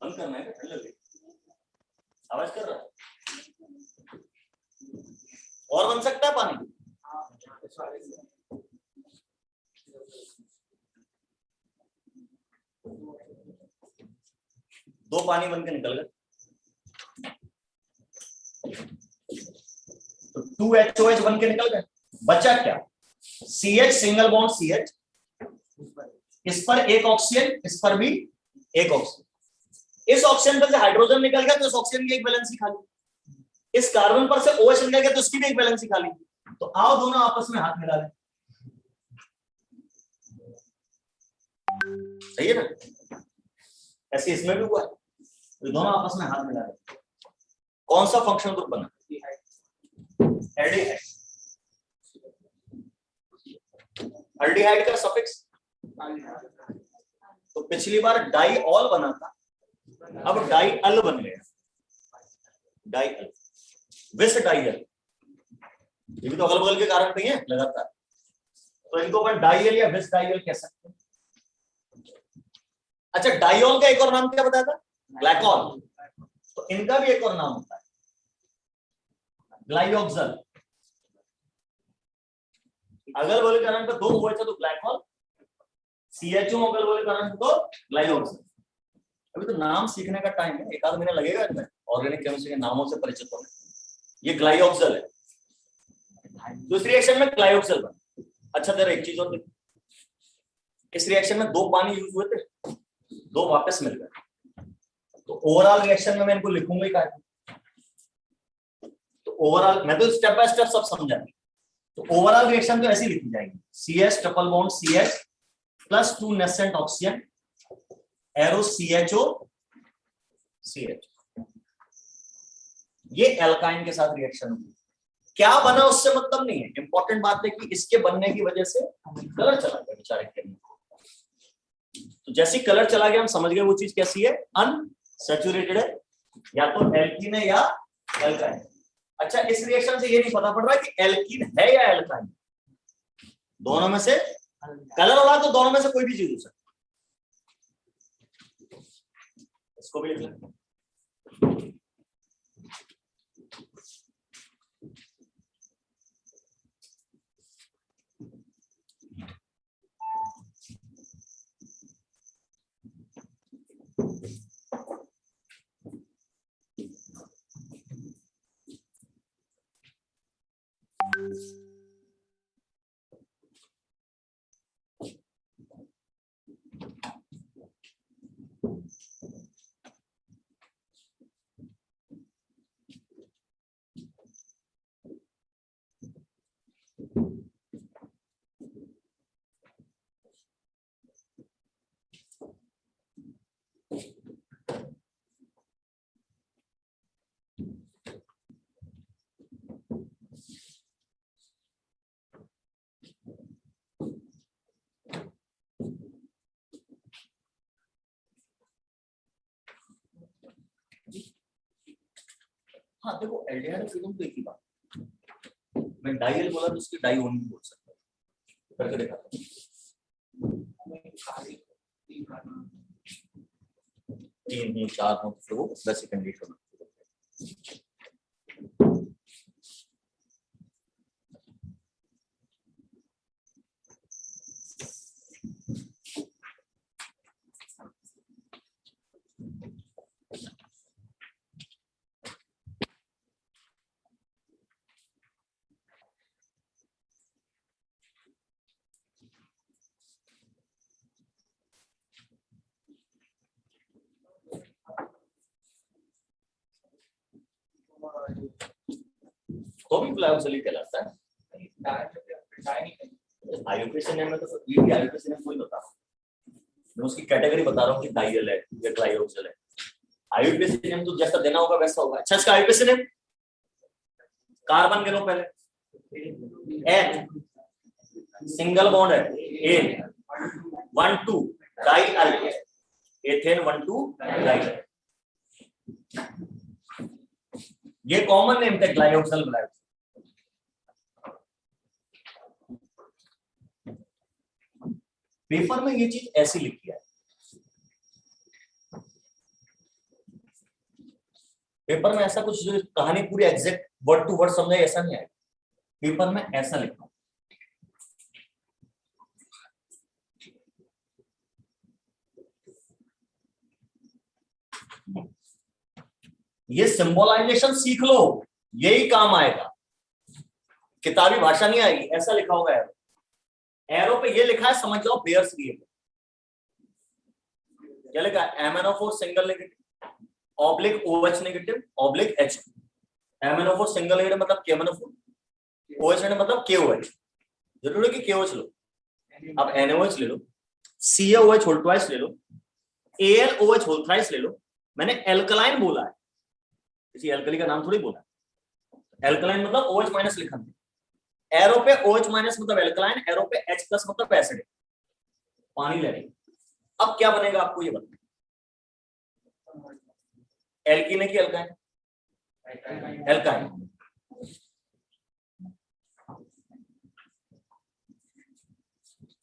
बंद करना है, ठंड लग गई, आवाज कर रहा है, और बन सकता है पानी। दो पानी बन के निकल गए, तो 2HOH बन के निकल गए, बचा क्या, CH सिंगल बॉन्ड CH, इस पर एक ऑक्सीजन, इस पर भी एक ऑक्सीजन। इस ऑक्सीजन पर से हाइड्रोजन निकल गया तो इस ऑक्सीजन की एक वैलेंसी खाली, इस कार्बन पर से OH निकल गया तो इसकी भी एक वैलेंसी खाली। तो आओ दोनों आपस में हाथ मिला लें, सही है ना? ऐसे इसमें भी हुआ है, तो दोनों आपस में हाथ मिला लें। कौन सा फंक्शनल ग्रुप बना? एल्डिहाइड। एल्डिहाइड का सफिक्स, तो पिछली बार डाई ऑल बना था, अब डाई अल बन गया, डाई अल, विस डाई अल। ये भी तो अगल बगल के कारण पे है लगातार, तो इनको अपन डाई अल या विस डाई अल कह सकते हैं। अच्छा, डाइऑल का एक और नाम क्या बताया था? ग्लाइकॉल। तो इनका भी एक और नाम होता है ग्लाइऑक्सल। अगल बगल के कारण पे दो हुए थे तो ग्लाइकॉल, CHO अगल बगल के कारण पे तो ग्लाइऑक्सल। अभी तो नाम सीखने का टाइम है, एक आध महीना लगेगा इसमें ऑर्गेनिक केमिस्ट्री के नामों से परिचित होने। ये ग्लाइऑक्सल है, दूसरी रिएक्शन में ग्लाइऑक्सल बना। अच्छा तेरा एक चीज और देख, इस रिएक्शन में दो पानी यूज हुए थे, दो वापस मिल गए, तो ओवरऑल रिएक्शन में मैं इनको लिखूंगा ही क्या? तो ओवरऑल मैं तो स्टेप बाय स्टेप सब समझा, तो ओवरऑल रिएक्शन तो ऐसी लिखी जाएगी, CH triple bond CH plus 2 nascent oxygen arrow CHO CH। ये एल्काइन के साथ रिएक्शन हुई, क्या बना उससे मतलब नहीं है, इंपॉर्टेंट बात है कि इसके बनने की वजह से कलर चला गया बेचारे के अंदर। तो जैसे कलर चला गया हम समझ गए वो चीज कैसी है, अनसैचुरेटेड है, या तो एल्कीन है या एल्काइन। अच्छा, इस रिएक्शन से ये नहीं पता पड़ रहा कि एल्कीन है या एल्काइन, दोनों में से कलर वाला, तो दोनों में से कोई भी चीज हो सकती है। इसको भी लिख लें। हाँ देखो, एल्डिहाइड फिल्म तो एक ही बात, मैं डाइल बोला तो उसकी डाई ओन भी बोल सकता हूँ, करके देखा था। 3 4 फिर वो 10 सेकंड लेट होना। तो भी ग्लाइकोसिल कहलाता है। आईयूपीएसीएन में तो ये भी आईयूपीएसीएन कोई बता, मैं उसकी कैटेगरी बता रहा हूँ कि डाइल है या ग्लाइकोसिल है। आईयूपीएसीएन तो जैसा देना होगा वैसा होगा। अच्छा, इसका आईयूपीएसीएन कार्बन गिनो पहले, N सिंगल बॉन्ड है, A 1 2 डाइल, एथेन 1 2 डाइल, ये कॉमन नेम थे ग्लाइकोसिल। पेपर में ये चीज ऐसी लिखी है, पेपर में ऐसा कुछ जो कहानी पूरी एग्जैक्ट वर्ड टू वर्ड समझे ऐसा नहीं आएगा, पेपर में ऐसा लिखा। ये सिंबलाइजेशन सीख लो, यही काम आएगा, किताबी भाषा नहीं आएगी। ऐसा लिखा होगा एरो, एरो पे ये लिखा है, समझ जाओ पेयर्स रिएक्शन। क्या लिखा है? MnO4 single negative oblique OH negative oblique H2। MnO4 single negative मतलब KMnO4, OH लेने मतलब KOH, जरूरी है कि KOH लो, अब NaOH ले लो, CaOH होल ट्वाइस ले लो, AlOH होल थ्राइस ले लो। मैंने एल्कलाइन बोला है, किसी एल्कली का नाम थोड़ी बोला है। एल्कलाइन मतलब OH माइनस लिखा है, एरो पे OH माइनस मतलब एल्कलाइन, एरो पे H प्लस मतलब एसिड, पानी ले रही। अब क्या बनेगा आपको ये बताओ, एल्कीन है कि एल्काइन? एल्काइन।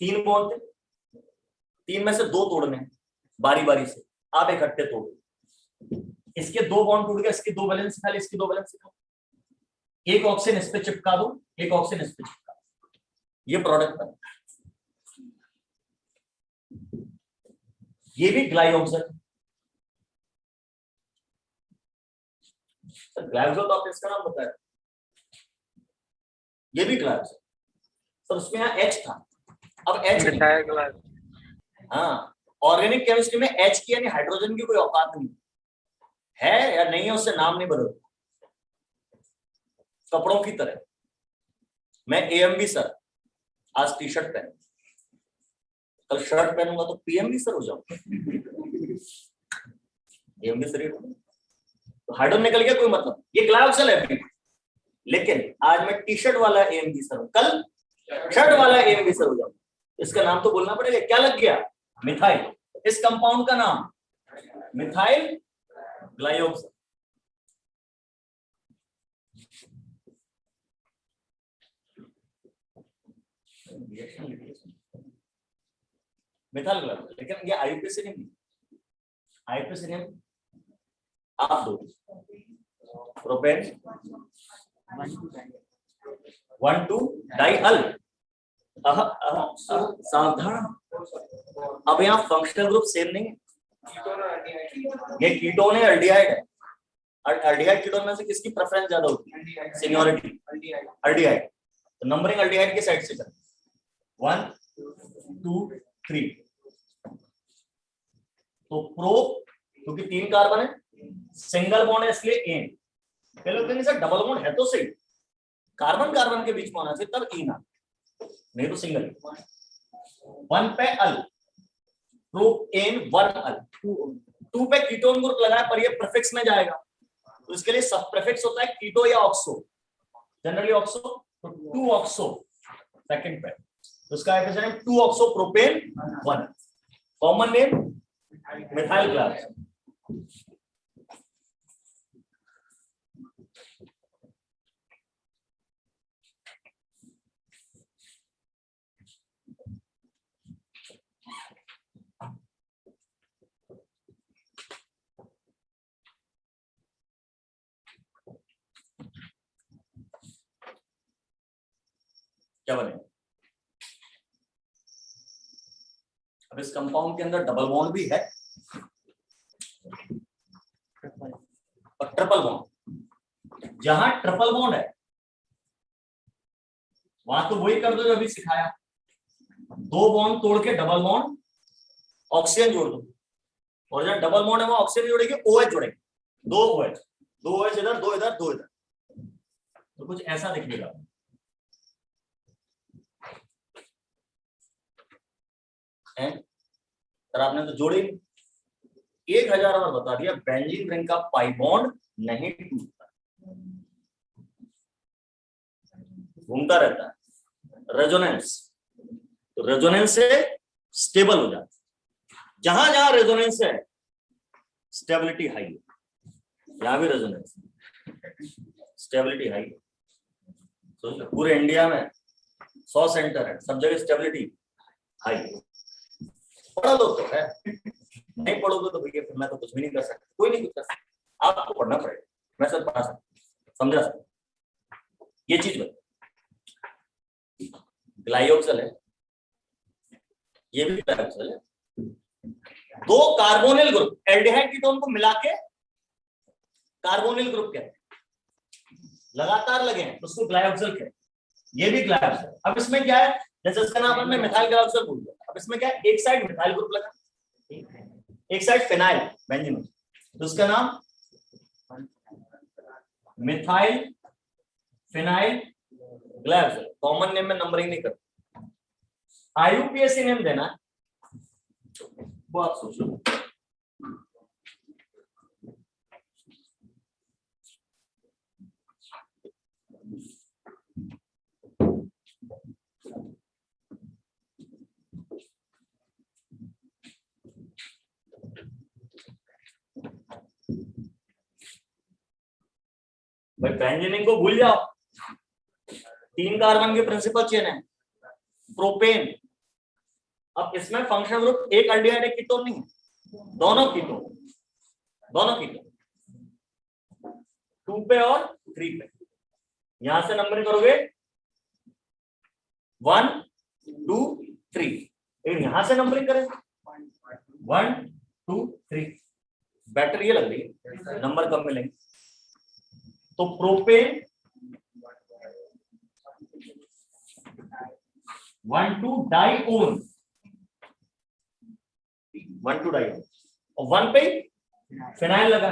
तीन बॉन्ड थे, तीन में से दो तोड़ने बारी बारी से, आप इकट्ठे तोड़। इसके दो बॉन्ड टूट गए, इसकी दो वैलेंस निकाले, इसकी दो वैलेंस निकाले, एक ऑक्सीजन इस पे चिपका दो, एक ऑक्सीजन इस पे चिपका दो, ये प्रोडक्ट बना। ये भी ग्लाइऑक्सल, ग्लाइऑक्सल तो आपने इसका नाम बताया, ये भी ग्लाइऑक्सल सर, उसमें यहाँ H था, अब H नहीं। हाँ, ऑर्गेनिक केमिस्ट्री में H की यानी हाइड्रोजन की कोई औकात नहीं है या नहीं है, उससे नाम नहीं बदलता। कपड़ों की तरह मैं AMB सर, आज टी शर्ट पहन, कल शर्ट पहनूंगा तो PMB सर हो जाऊंगा। AMB सर तो हाइड्रोजन निकल गया, कोई मतलब, ये ग्लाइऑक्सल है। लेकिन आज मैं टी शर्ट वाला AMB सर हूं, कल शर्ट वाला AMB सर हो जाऊंगा। इसका नाम तो बोलना पड़ेगा, क्या लग गया? मिथाइल। इस कंपाउंड का नाम मिथाइल ग्लाइऑक्सल। मिथाइल ग्लाइऑक्सल, लेकिन ये आईयूपीएसी नहीं, आईयूपीएसी नहीं आप दो प्रोपेन 1,2 डाइअल। सावधान, अब यहाँ फंक्शनल ग्रुप सेम नहीं है, ये कीटोन है, एल्डिहाइड है। एल्डिहाइड कीटोन में से किसकी प्रेफरेंस ज्यादा होती है? Seniority, aldehyde. तो नंबरिंग एल्डिहाइड के साइड से करें, 1 2 3। तो प्रो, क्योंकि 3 कार्बन है, सिंगल बॉन्ड है इसलिए एन। पहले कहेंगे सर डबल बॉन्ड है तो सही, कार्बन कार्बन के बीच में होना चाहिए तब इन आ, नहीं तो सिंगल। 1 पे अल, प्रोपेन 1 अल, 2 पे कीटोन ग्रुप लगाया पर ये प्रीफिक्स में जाएगा, तो इसके लिए सब प्रीफिक्स होता है कीटो या ऑक्सो, जनरली ऑक्सो, तो 2 ऑक्सो सेकंड पे, तो इसका एफिशिएंसी है 2 oxo propane 1। Common name methyl glyoxal. क्या बनेगा? अब इस कंपाउंड के अंदर डबल बॉन्ड भी है और ट्रिपल बॉन्ड। जहां ट्रिपल बॉन्ड है वहां तो वही कर दो जो अभी सिखाया, 2 बॉन्ड तोड़ के डबल बॉन्ड ऑक्सीजन जोड़ दो, और जहां डबल बॉन्ड है वहां ऑक्सीजन जोड़ेंगे, OH जोड़ेंगे, 2 OH इधर, 2 इधर, 2 इधर, तो कुछ ऐसा दिखेगा। सर आपने तो जोड़े 1000 बार बता दिया, बेंजीन रिंग का पाई बॉन्ड नहीं टूटता, घूमता रहता है, रेजोनेंस, तो रेजोनेंस से स्टेबल हो जाता है। जहां जहां रेजोनेंस है स्टेबिलिटी हाई है, यहां भी रेजोनेंस, स्टेबिलिटी हाई है। तो पूरे इंडिया में 100 सेंटर है, सब जगह स्टेबिलिटी हाई है। पढ़ा लो तो है, नहीं पढ़ोगे तो भैया फिर मैं तो कुछ भी नहीं कर सकता, कोई नहीं कुछ कर सकता, आपको पढ़ना पड़ेगा। मैं सर पढ़ा सकता, समझा सकता, ये चीज बता। ग्लाइऑक्सल है, ये भी ग्लाइऑक्सल है, 2 कार्बोनिल ग्रुप, एल्डिहाइड कीटोन को मिला के कार्बोनिल ग्रुप कहते हैं, लगातार लगे हैं तो उसको ग्लाइऑक्सल कहते हैं, ये भी ग्लाइऑक्सल। अब इसमें क्या है, जैसे इसका नाम मैं मिथाइल ग्लाइऑक्सल बोल दिया, अब इसमें क्या है, एक साइड मिथाइल ग्रुप लगा, एक साइड फिनाइल बेंजीन, तो उसका नाम मिथाइल फिनाइल ग्लैब्स कॉमन नेम में नंबरिंग नहीं करते। IUPAC नेम देना है, वो आप सोच लो। भाई बेंजीन को भूल जाओ, 3 कार्बन के प्रिंसिपल चेन है प्रोपेन। अब इसमें फंक्शनल ग्रुप एक अल्डिहाइड एक कीटोन नहीं है, दोनों कीटोन, दोनों कीटोन 2 पे और 3 पे। यहां से नंबरिंग करोगे 1 2 3, लेकिन यहां से नंबरिंग करेंगे 1 2 3। बेटर ये लग रही है, नंबर कम मिलेंगे। तो प्रोपेन 1 2 डाइओन, 1 2 डाइओन, और 1 पे फिनाइल लगा।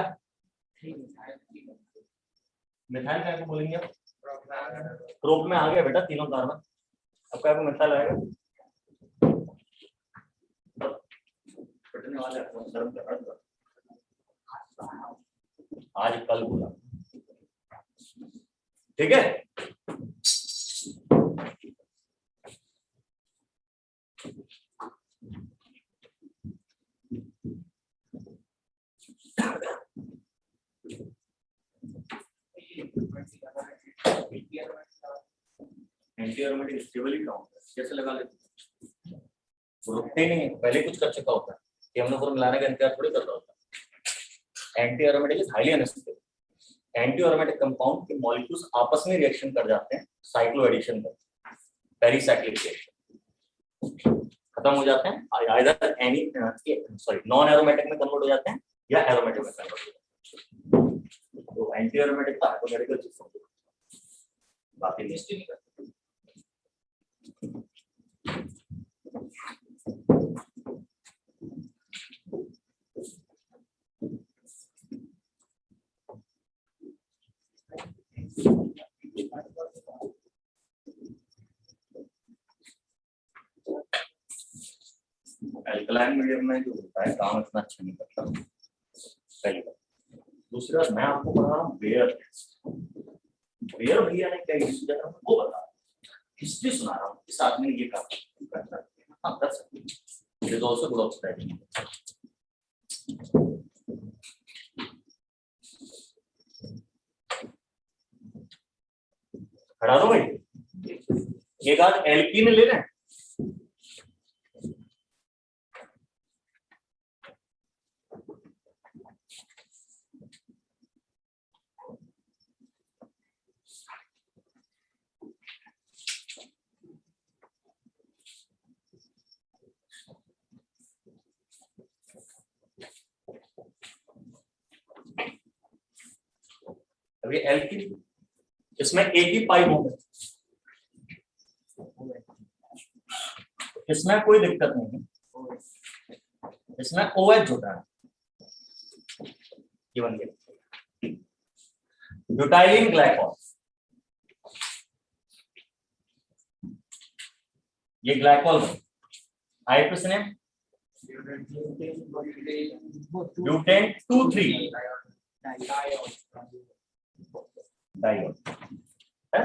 मिथाइल क्या बोलेंगे आप? प्रोप में आ गया बेटा तीनों कार्बन, अब क्या मिथाइल आएगा। फटने वाला है, शर्म कर रहा है। आज कल बोला, ठीक है। एंटी एरोमेटिक स्टेबल ही काउंट कैसे लगा लेते, रुकते नहीं है, पहले कुछ कर चुका होता है कि हमने फिर मिलाने का इंतजार थोड़ी कर रहा होता। Anti aromatic is highly unstable. Anti aromatic compound के मॉलिक्यूल्स आपस में रिएक्शन कर जाते हैं, साइक्लो एडिशन कर, पेरिसाइक्लिक रिएक्शन, खत्म हो जाते हैं, either any sorry non aromatic में कन्वर्ट हो जाते हैं या एरोमेटिक में कन्वर्ट हो जाते हैं। तो एंटी एरोमेटिक का ऑटोमेटिकल चीज समझो, बाकी लिस्ट नहीं करते। एल्कलाइन मीडियम में जो होता है काम इतना अच्छा नहीं करता, पहली बात। दूसरी बात, मैं आपको बता रहा हूँ बेयर, बेयर भैया ने क्या यूज किया था वो बता, हिस्ट्री सुना रहा हूँ, इस आदमी ने ये काम करता है। हाँ कर सकते, इट इज आल्सो गुड ऑब्स्ट्रैक्शन। खड़ा दो भाई, एक आध एल्कीन ले लें। अभी एल्कीन, इसमें एक ही पाई होगा, इसमें कोई दिक्कत नहीं है, इसमें OH जुटा है, ये बन गया ब्यूटाइलिन ग्लाइकॉल। ये ग्लाइकॉल आईपीएस ने ब्यूटेन 2,3 डाइऑन है।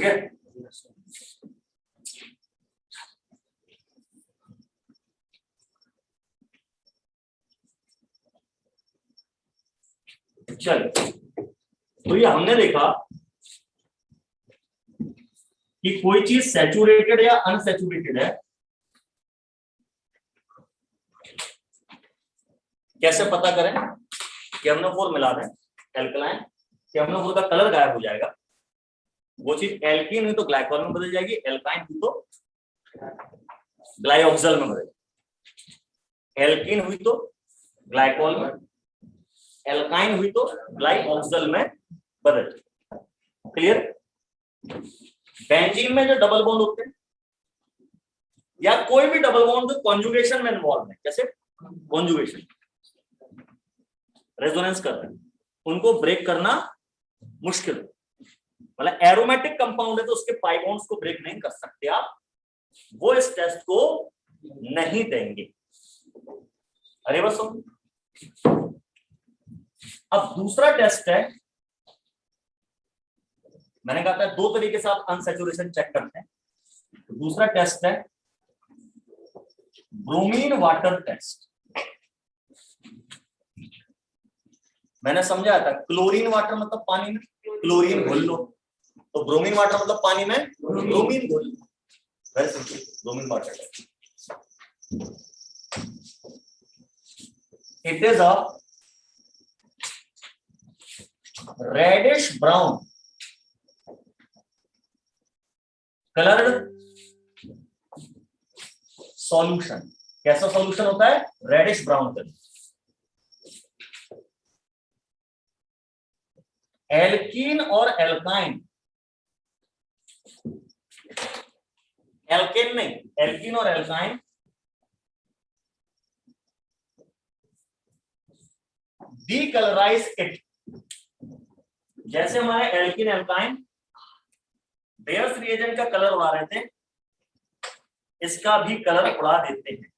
क्लियर? चलिए, तो ये हमने देखा कि कोई चीज सैचुरेटेड या अनसैचुरेटेड है, कैसे पता करें कि KMnO4 मिला दें एल्कलाइन, KMnO4 का कलर गायब हो जाएगा। वो चीज एल्कीन हुई तो ग्लाइकॉल में बदल जाएगी, एल्काइन हुई तो ग्लाइऑक्सल में बदल जाएगी। एल्कीन हुई तो ग्लाइकॉल में, एल्काइन हुई तो ग्लाइऑक्सल में बदल जाएगी। क्लियर? बेंजीन में जो डबल बॉन्ड होते हैं या कोई भी डबल बॉन्ड जो कॉन्जुगेशन में इन्वॉल्व है, जैसे कॉन्जुगेशन, रेजोनेंस कर रहे हैं, उनको ब्रेक करना मुश्किल है। मतलब एरोमेटिक कंपाउंड है तो उसके पाई बॉन्ड्स को ब्रेक नहीं कर सकते आप, वो इस टेस्ट को नहीं देंगे। अरे बस अब दूसरा टेस्ट है, मैंने कहा था दो तरीके से आप अनसैचुरेशन चेक करते हैं। दूसरा टेस्ट है ब्रोमीन वाटर टेस्ट। मैंने समझाया था क्लोरीन वाटर मतलब पानी में क्लोरीन घोल लो, तो ब्रोमीन वाटर मतलब पानी में ब्रोमीन घोल लो। Very simple, bromine water test. It is a reddish brown coloured solution. कैसा सॉल्यूशन होता है? Reddish brown colour. एल्कीन और एल्काइन, एल्केन नहीं, एल्कीन और एल्काइन डीकलराइज इट। जैसे हमारे एल्कीन एल्काइन बेयर्स रिएजेंट का कलर उड़ा रहे थे, इसका भी कलर उड़ा देते हैं।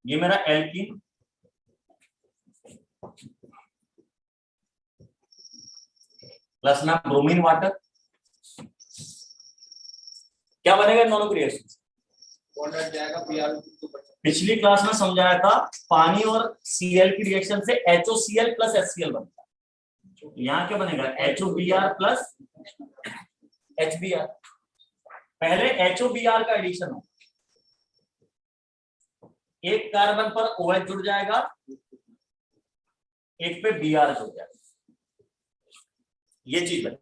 ये मेरा एल्कीन प्लस में ब्रोमीन वाटर, क्या बनेगा इन दोनों की रिएक्शन? पिछली क्लास में समझाया था पानी और Cl की रिएक्शन से HOCl प्लस HCl बनता है। यहाँ क्या बनेगा? HOBr plus HBr। पहले HOBr का एडिशन हो, एक कार्बन पर OH जुड़ जाएगा, एक पे Br जुड़ जाएगा, ये चीज है।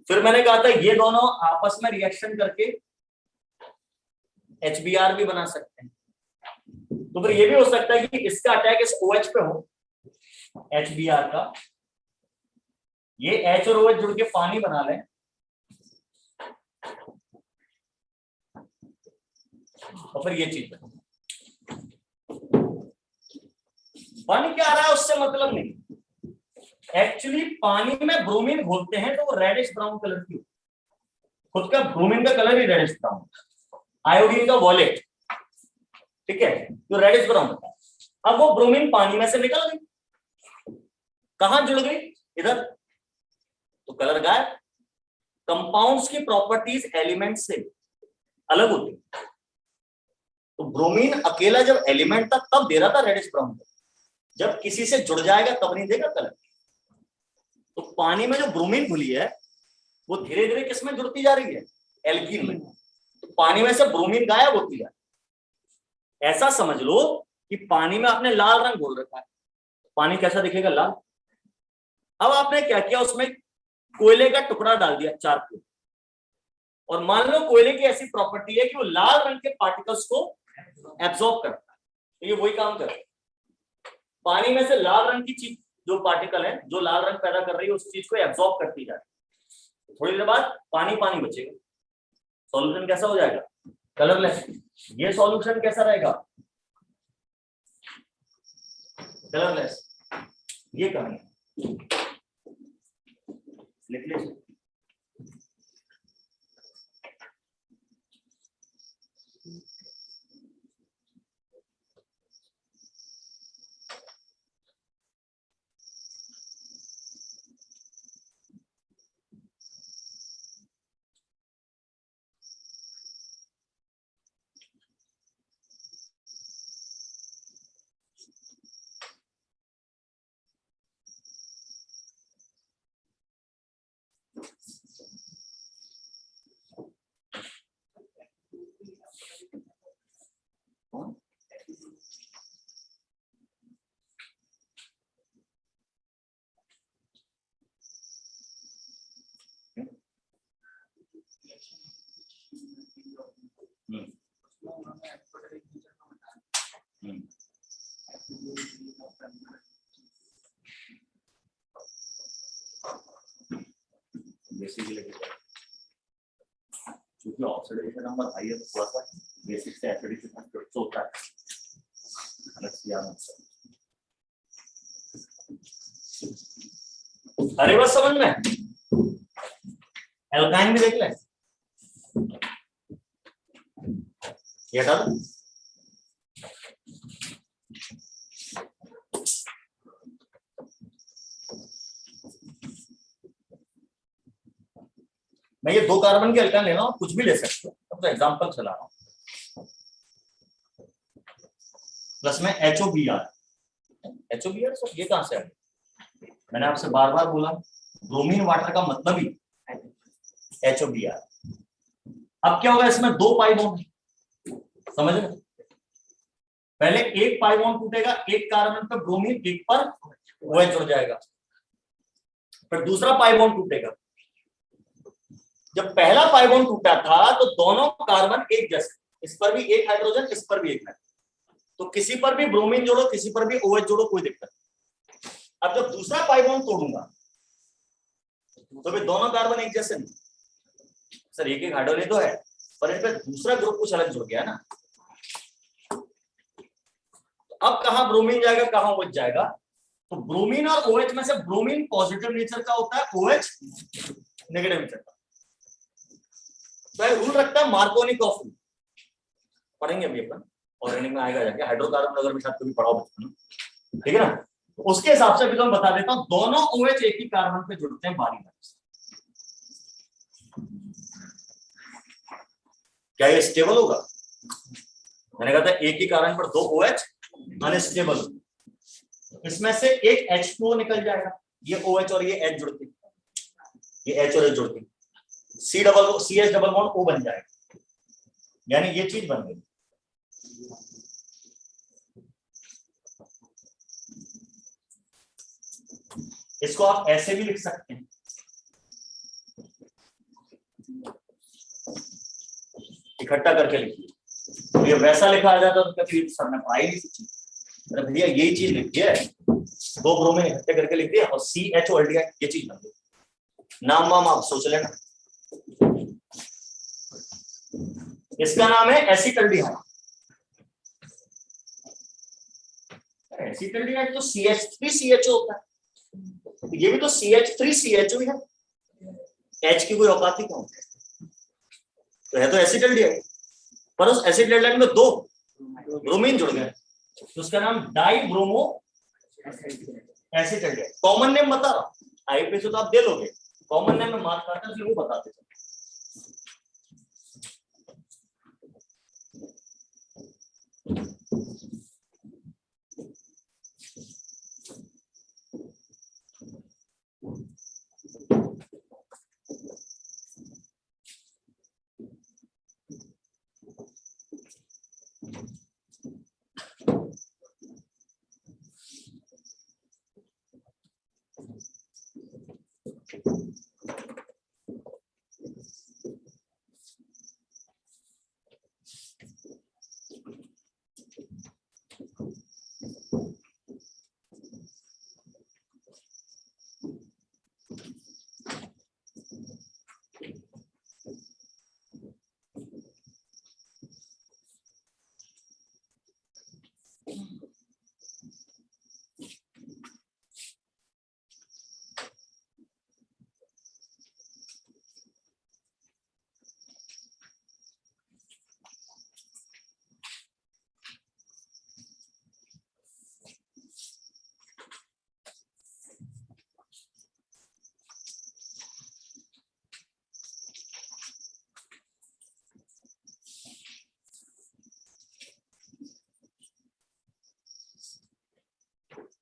फिर मैंने कहा था ये दोनों आपस में रिएक्शन करके HBr भी बना सकते हैं। तो फिर ये भी हो सकता है कि इसका अटैक इस OH पे हो, HBr का, ये H और OH जुड़ के पानी बना लें, और फिर ये चीज बन क्या रहा है उससे मतलब नहीं। एक्चुअली पानी में ब्रोमीन घोलते हैं तो वो रेडिश ब्राउन कलर की, खुद का ब्रोमीन का कलर ही रेडिश ब्राउन, आयोडीन का वॉलेट, ठीक है, तो रेडिश ब्राउन होता है। अब वो ब्रोमीन पानी में से निकल गई, कहां जुड़ गई? इधर, तो कलर गायब। कंपाउंड्स की प्रॉपर्टीज एलिमेंट से अलग होती है। तो ब्रोमीन अकेला जब एलिमेंट था तब दे रहा था रेडिश ब्राउन कलर, जब किसी से जुड़ जाएगा तब नहीं देगा कलर। तो पानी में जो ब्रोमीन घुली है वो धीरे धीरे किस में जुड़ती जा रही है? एल्कीन में। तो पानी में से ब्रोमीन गायब होती है। ऐसा समझ लो कि पानी में आपने लाल रंग घोल रखा है, पानी कैसा दिखेगा? लाल। अब आपने क्या किया, उसमें कोयले का टुकड़ा डाल दिया, 4 किलो, और मान लो कोयले की ऐसी प्रॉपर्टी है कि वो लाल रंग के पार्टिकल्स को एब्जॉर्ब करता है। तो ये वही काम कर रहा है, पानी में से लाल रंग की चीज जो पार्टिकल है, जो लाल रंग पैदा कर रही है, उस चीज को एब्जॉर्ब करती जा रही है। थोड़ी देर बाद पानी पानी बचेगा, सॉल्यूशन कैसा हो जाएगा, कलरलेस। ये सॉल्यूशन कैसा रहेगा, कलरलेस। ये कहानी लिख लीजिए। बेसिकली क्योंकि ऑक्सीडेशन नंबर हाई है तो थोड़ा सा बेसिक से एसिडिक इफेक्ट होता है, अलग से याद मत। अरे बस समझ में, एल्काइन भी देख ले, ये हटा दो। मैं ये 2 कार्बन के एल्काइन ले रहा हूं, कुछ भी ले सकते हो, अब तो एग्जांपल चला रहा हूं। प्लस में HOBr, HOBr सब ये कहां से आ गया, मैंने आपसे बार बार बोला ब्रोमीन वाटर का मतलब ही HOBr। अब क्या होगा, इसमें 2 पाई बॉन्ड, समझ रहे, पहले एक पाई बॉन्ड टूटेगा, एक कार्बन पर ब्रोमीन, एक पर OH जुड़ जाएगा, फिर दूसरा पाई बॉन्ड टूटेगा। जब पहला पाई बॉन्ड टूटा था तो दोनों कार्बन एक जैसे, इस पर भी एक हाइड्रोजन, इस पर भी एक हाइड्रोजन, तो किसी पर भी ब्रोमीन जोड़ो, किसी पर भी OH जोड़ो, कोई दिक्कत नहीं। अब जब दूसरा पाई बॉन्ड तोड़ूंगा तो भी दोनों कार्बन एक जैसे नहीं, सर एक एक हाइड्रोजन तो है, पर इस पर दूसरा ग्रुप कुछ अलग जुड़ गया ना। तो अब कहां ब्रोमीन जाएगा, कहां OH जाएगा, तो ब्रोमीन और OH में से ब्रोमीन पॉजिटिव नेचर का होता है, OH नेगेटिव नेचर का। तो एक रूल रखता है मार्कोनिकॉफ रूल, पढ़ेंगे अभी अपन, ऑर्गेनिक में आएगा जाके, हाइड्रोकार्बन अगर भी शायद कभी पढ़ाओ बचपन में, ठीक है ना। तो उसके हिसाब से भी तो मैं बता देता हूं, दोनों OH एक ही कार्बन पे जुड़ते हैं बारी बारी से। क्या ये स्टेबल होगा, मैंने कहा था एक ही कार्बन पर 2 OH अनस्टेबल, इसमें से एक H2O निकल जाएगा, ये OH और ये H जुड़ते, ये H और H जुड़ते, CH डबल बॉन्ड O बन जाएगा, यानी ये चीज बन गई। इसको आप ऐसे भी लिख सकते हैं, इकट्ठा करके लिखिए, तो ये वैसा लिखा आ जाता तो फिर सर ने पढ़ाई नहीं सीखी, अरे भैया यही चीज लिख दिया है, 2 ब्रोमीन इकट्ठे करके लिख दिया और CHO एल्डिहाइड, ये चीज बन गई। नाम वाम आप सोच लेना, इसका नाम है एसिटल्डिहाइड। एसिटल्डिहाइड तो CH3CHO होता है, ये भी तो CH3CHO ही है, H की कोई औकात ही कौन है, तो है तो एसिटल्डिहाइड, पर उस एसिटल्डिहाइड में 2 ब्रोमीन जुड़ गए, तो उसका नाम डाइब्रोमो एसिटल्डिहाइड। कॉमन नेम बता रहा हूं, आईपी से तो आप दे लोगे, कॉमन नेम में मार्क करता है, वो बताते हैं।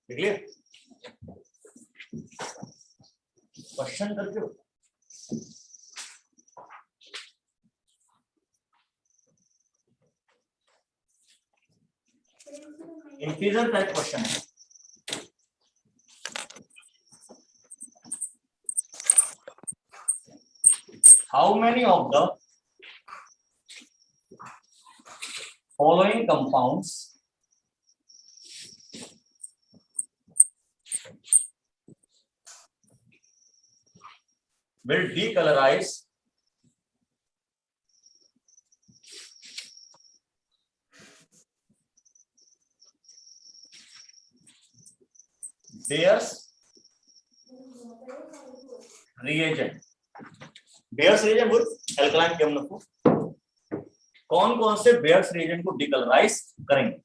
क्लियर? क्वेश्चन करके हो? इंटीजर टाइप क्वेश्चन है। How many of the following compounds will decolorize Bayer's reagent? Bayer's reagent वो alkaline chemical कौन कौन से Bayer's reagent को decolorize करेंगे?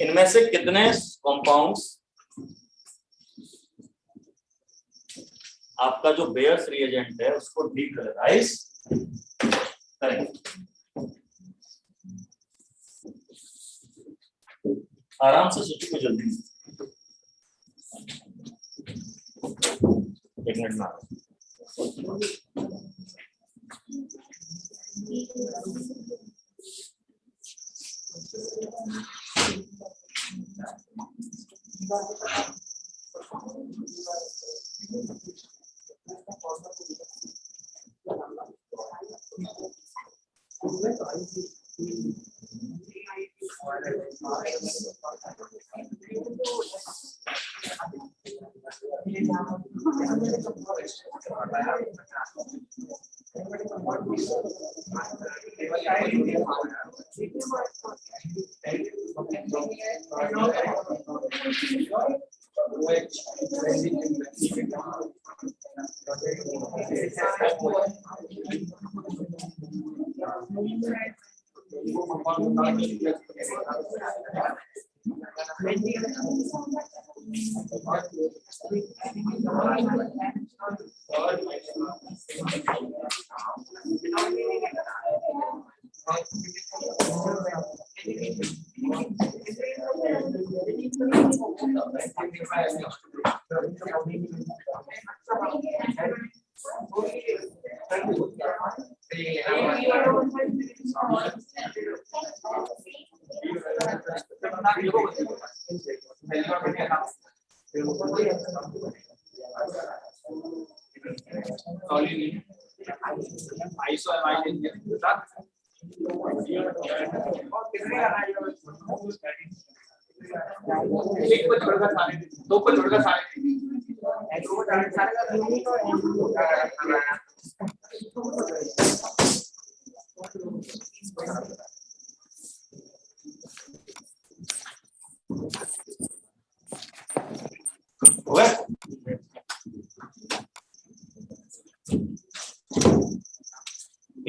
इनमें से कितने कंपाउंड्स आपका जो बेयर्स रिएजेंट है उसको डीकलराइज करेंगे? आराम से सोचिए, कोई जल्दी नहीं। एक मिनट में आइसो एमाइड लेंगे साथ एक को छोड़कर सारे, दो को छोड़कर सारे,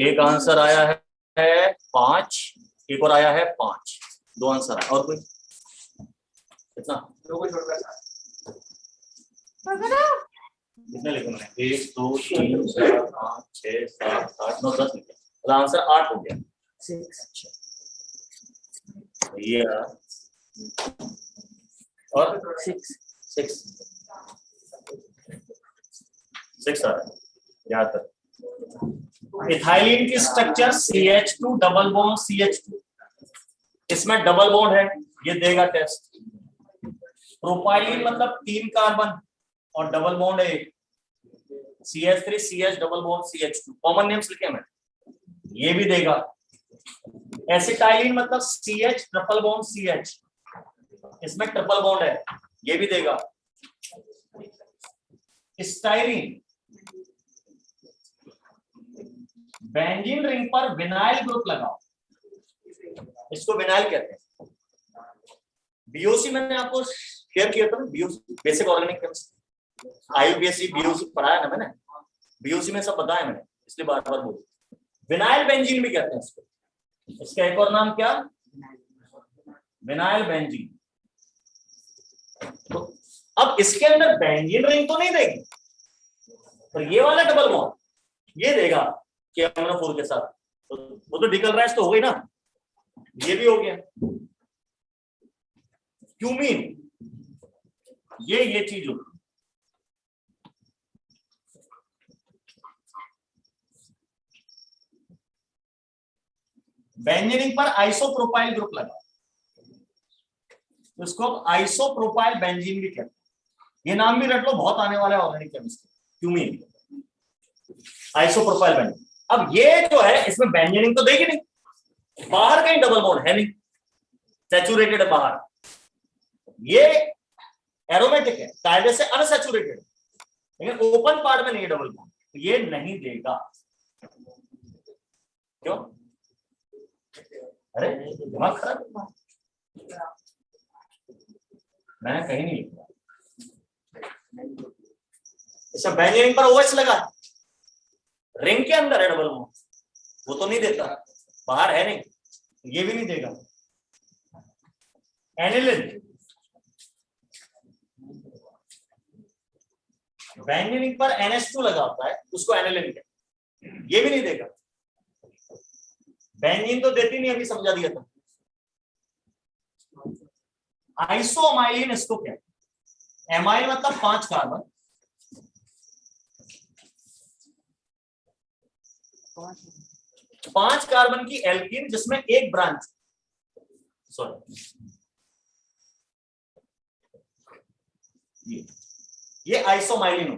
एक आंसर आया है 5, एक और आया है 5, 2 आंसर आया। और कोई कितना? दो को छोड़कर सारे। कितने लिखे मैंने? 1 2 3 4 5 6 7 8 9 10 लिखे, तो आंसर 8 हो गया। 6 ये और 6 आ रहा है यहाँ तक। इथाइलिन की structure CH2 double bond CH2, इसमें डबल बॉन्ड है, ये देगा टेस्ट। प्रोपाइलिन मतलब 3 कार्बन और डबल बॉन्ड है CH3 CH double bond CH2, common names लिखे मैंने, ये भी देगा। एसिटाइलिन मतलब CH ट्रिपल बॉन्ड CH, इसमें ट्रिपल बॉन्ड है, ये भी देगा। स्टाइरिन बेंजीन रिंग पर विनाइल ग्रुप लगाओ, इसको विनाइल कहते हैं। बीओसी मैंने आपको शेयर किया था ना, BOC basic organic chemistry, IUPAC BOC पढ़ाया ना मैंने, बीओसी में सब बताया मैंने, इसलिए बार बार बोल। विनाइल बेंजीन भी कहते हैं इसको, इसका एक और नाम क्या? Vinyl benzene. तो अब इसके अंदर बेंजीन रिंग तो नहीं देगी, पर ये वाला डबल बॉन्ड ये देगा कि अमोनो के साथ, तो वो तो डिकलराइज तो हो गई ना, ये भी हो गया। क्यूमीन ये चीज होगी। बेंजीन पर आइसोप्रोपाइल ग्रुप लगा, तो इसको आइसोप्रोपाइल बेंजीन भी कहते हैं। ये नाम भी रट लो, बहुत आने वाला है organic chemistry. Cumene isopropyl benzene. अब ये जो है इसमें बेंजीन तो देगी नहीं, बाहर कहीं डबल बॉन्ड है नहीं, सैचुरेटेड है बाहर, ये एरोमेटिक है, कायदे से अनसैचुरेटेड है, लेकिन ओपन पार्ट में नहीं है डबल बॉन्ड, ये नहीं देगा। क्यों? अरे दिमाग खराब, मैंने कहीं नहीं लिखा। इसमें बेंजीन पर OH लगा, रिंग के अंदर है डबल बॉन्ड, वो तो नहीं देता, बाहर है नहीं, ये भी नहीं देगा। एनिलिन बेंजीन पर NH2 लगा होता है, उसको एनिलिन कहते हैं, ये भी नहीं देगा। बेंजीन तो देती नहीं, अभी समझा दिया था। आइसोअमाइलिन इसको क्या? एमाइल मतलब 5 कार्बन, 5 कार्बन की एल्कीन जिसमें एक ब्रांच, सॉरी ये आइसोमाइलिन हो,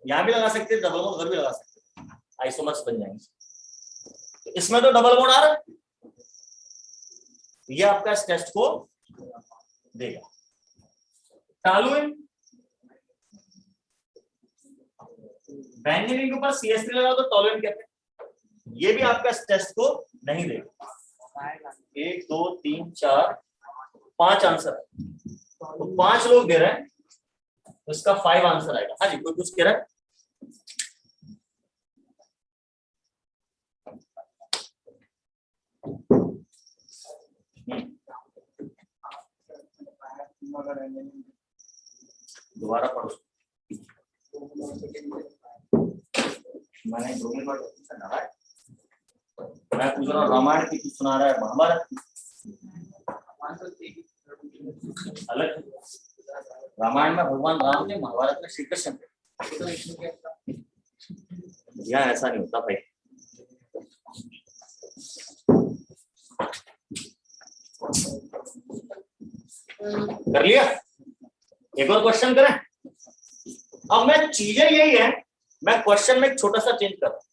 यहां भी लगा सकते हैं, डबल बॉन्ड उधर भी लगा सकते हैं, आइसोमर्स बन जाएंगे। तो इसमें तो डबल बॉन्ड आ रहा है, ये आपका इस टेस्ट को देगा। टॉलुइन बेंजीन के ऊपर CH3 लगा तो टॉलुइन कहते हैं, ये भी आपका इस टेस्ट को नहीं देगा। 1 2 3 4 5 आंसर, तो 5 लोग दे रहे हैं, तो इसका 5 आंसर आएगा। हाँ जी, कोई कुछ कह रहा है? दोबारा पढ़ो, मैंने सुना है, मैं पूछ रहा हूँ रामायण की कुछ सुना रहा है, महाभारत अलग। रामायण में भगवान राम थे, महाभारत में श्री कृष्ण थे, यहाँ ऐसा नहीं होता भाई। कर लिया? एक और क्वेश्चन करें। अब मैं चीजें यही है, मैं क्वेश्चन में एक छोटा सा चेंज कर रहा हूं।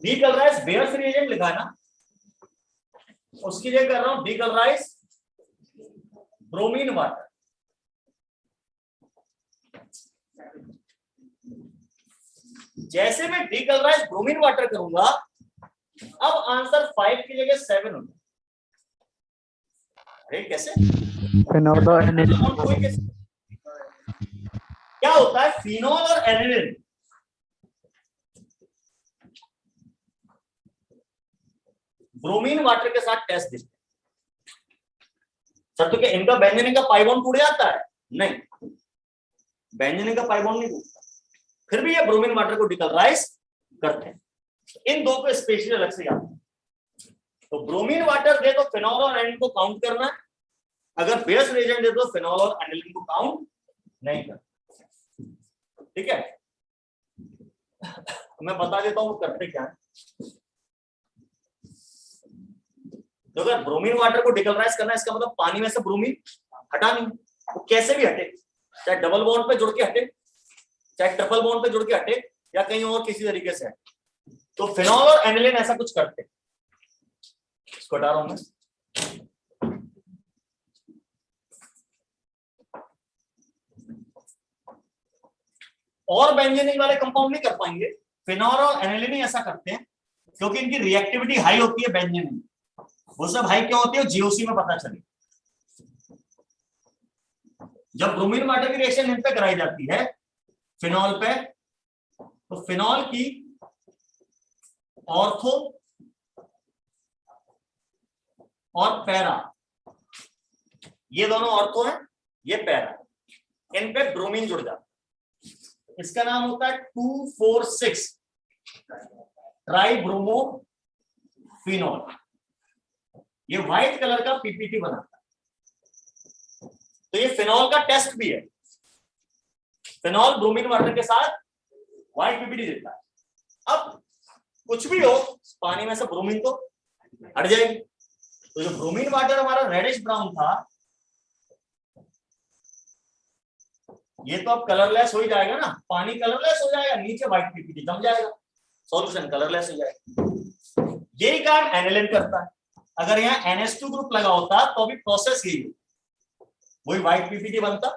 डीकलराइज बेयर्स रिएजेंट लिखा है ना, उसके लिए कर रहा हूं डीकलराइज ब्रोमीन वाटर। जैसे मैं डीकलराइज ब्रोमीन वाटर करूंगा, अब आंसर 5 की जगह 7 होगा। अरे कैसे? फिनोल और क्या होता है फिनॉल और एनिलिन? ब्रोमीन वाटर के साथ टेस्ट देते सर, तो क्या इनका बेंजीन का पाई बॉन्ड टूट जाता है? नहीं, बेंजीन का पाई बॉन्ड नहीं टूटता, फिर भी ये ब्रोमीन वाटर को डिकलराइज करते हैं। इन दो को स्पेशली अलग से याद है। तो ब्रोमीन वाटर दे तो फिनॉल और एनिलिन को काउंट करना है, अगर बेस रिएजेंट दे तो फिनॉल और एनिलिन को काउंट नहीं करना। ठीक है, मैं बता देता हूं वो करते क्या है। तो अगर ब्रोमीन वाटर को डिकलराइज करना है, इसका मतलब पानी में से ब्रोमीन हटा नहीं, वो कैसे भी हटे, चाहे डबल बॉन्ड पे जुड़ के हटे, चाहे ट्रिपल बॉन्ड पे जुड़ के हटे, या कहीं और किसी तरीके से हटे। तो फिनॉल और एनिलिन ऐसा कुछ करते हैं। इसको हटा रहा हूं मैं। और बेंजीन वाले कंपाउंड नहीं कर पाएंगे, फिनॉल और एनिलिन ही ऐसा करते हैं, क्योंकि इनकी रिएक्टिविटी हाई होती है बेंजीन में। वो सब हाई क्या होती है जीओसी में पता चले। जब ब्रोमीन वाटर की रिएक्शन इन पे कराई जाती है फिनॉल पे, तो फिनॉल की ऑर्थो और पैरा, ये दोनों ऑर्थो हैं, ये पैरा, इन पे ब्रोमीन जुड़ जाता है। इसका नाम होता है 2,4,6 ट्राइब्रोमो फिनॉल। ये व्हाइट कलर का पीपीटी बनाता है। तो ये फिनॉल का टेस्ट भी है। फिनॉल ब्रोमीन वाटर के साथ व्हाइट पीपीटी देता है। अब कुछ भी हो, पानी में से ब्रोमीन तो हट जाएगी। तो जो ब्रोमीन वाटर हमारा रेडिश ब्राउन था, ये तो अब कलरलेस हो ही जाएगा ना, पानी कलरलेस हो जाएगा, नीचे व्हाइट पीपीटी जम जाएगा, सॉल्यूशन कलरलेस हो जाएगा। यही काम एनिलिन करता है। अगर यहाँ NH2 ग्रुप लगा होता तो भी प्रोसेस यही हो, वही व्हाइट पीपीटी बनता।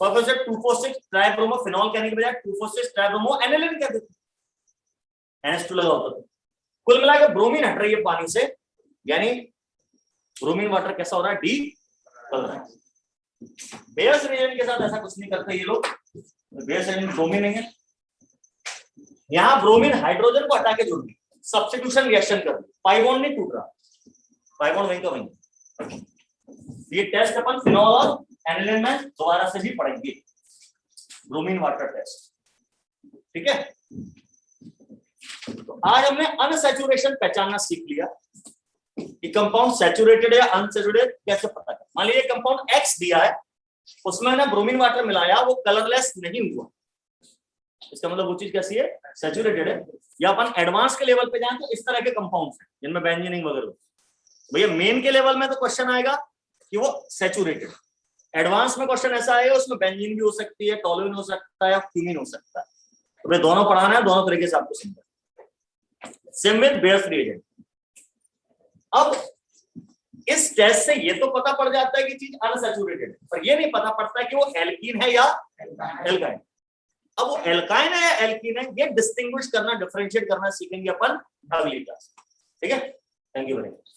और फिर 2,4,6 ट्राइब्रोमो फिनॉल कहने के बजाय 2,4,6 ट्राइब्रोमो एनिलिन कह देते, NH2 लगा होता तो। कुल मिलाकर ब्रोमीन हट रही है पानी से, यानी ब्रोमीन वाटर कैसा हो रहा है, डीकलराइज। बेयर्स रिएजेंट के साथ ऐसा कुछ नहीं करते ये लोग। बेयर्स रिएजेंट ब्रोमीन नहीं है, यहां ब्रोमीन हाइड्रोजन को हटा के जोड़ दी, सब्स्टिट्यूशन रिएक्शन कर दी, पाई बॉन्ड नहीं टूट रहा, पाई बॉन्ड वहीं का वहीं। ये टेस्ट अपन फिनॉल और एनिलिन में दोबारा से भी पढ़ेंगे, ब्रोमीन वाटर टेस्ट। ठीक है, तो आज हमने अनसैचुरेशन पहचानना सीख लिया कि कंपाउंड सैचुरेटेड या अनसैचुरेटेड कैसे पता करें। मान लीजिए कंपाउंड X दिया है, उसमें ना ब्रोमीन वाटर मिलाया, वो कलरलेस नहीं हुआ, इसका मतलब वो चीज कैसी है, सैचुरेटेड है। या अपन एडवांस के लेवल पे जाएं तो इस तरह के कंपाउंड्स हैं जिनमें बेंजीनिंग वगैरह। भैया मेन के लेवल में तो क्वेश्चन आएगा कि वो सैचुरेटेड। एडवांस में क्वेश्चन ऐसा आएगा उसमें बेंजीन भी हो सकती है, टोलुइन हो सकता है, या क्यूमीन हो सकता है। तो भाई दोनों पढ़ाना है, दोनों तरीके से आपको समझना। Same with bears reagent. अब इस टेस्ट से ये तो पता पड़ जाता है कि चीज अनसैचुरेटेड है, पर ये नहीं पता पड़ता है कि वो एल्कीन है या एल्काइन। अब वो एल्काइन है या एल्कीन है, ये डिस्टिंग्विश करना, डिफरेंशिएट करना सीखेंगे अपन अगली क्लास। ठीक है, थैंक यू वेरी मच।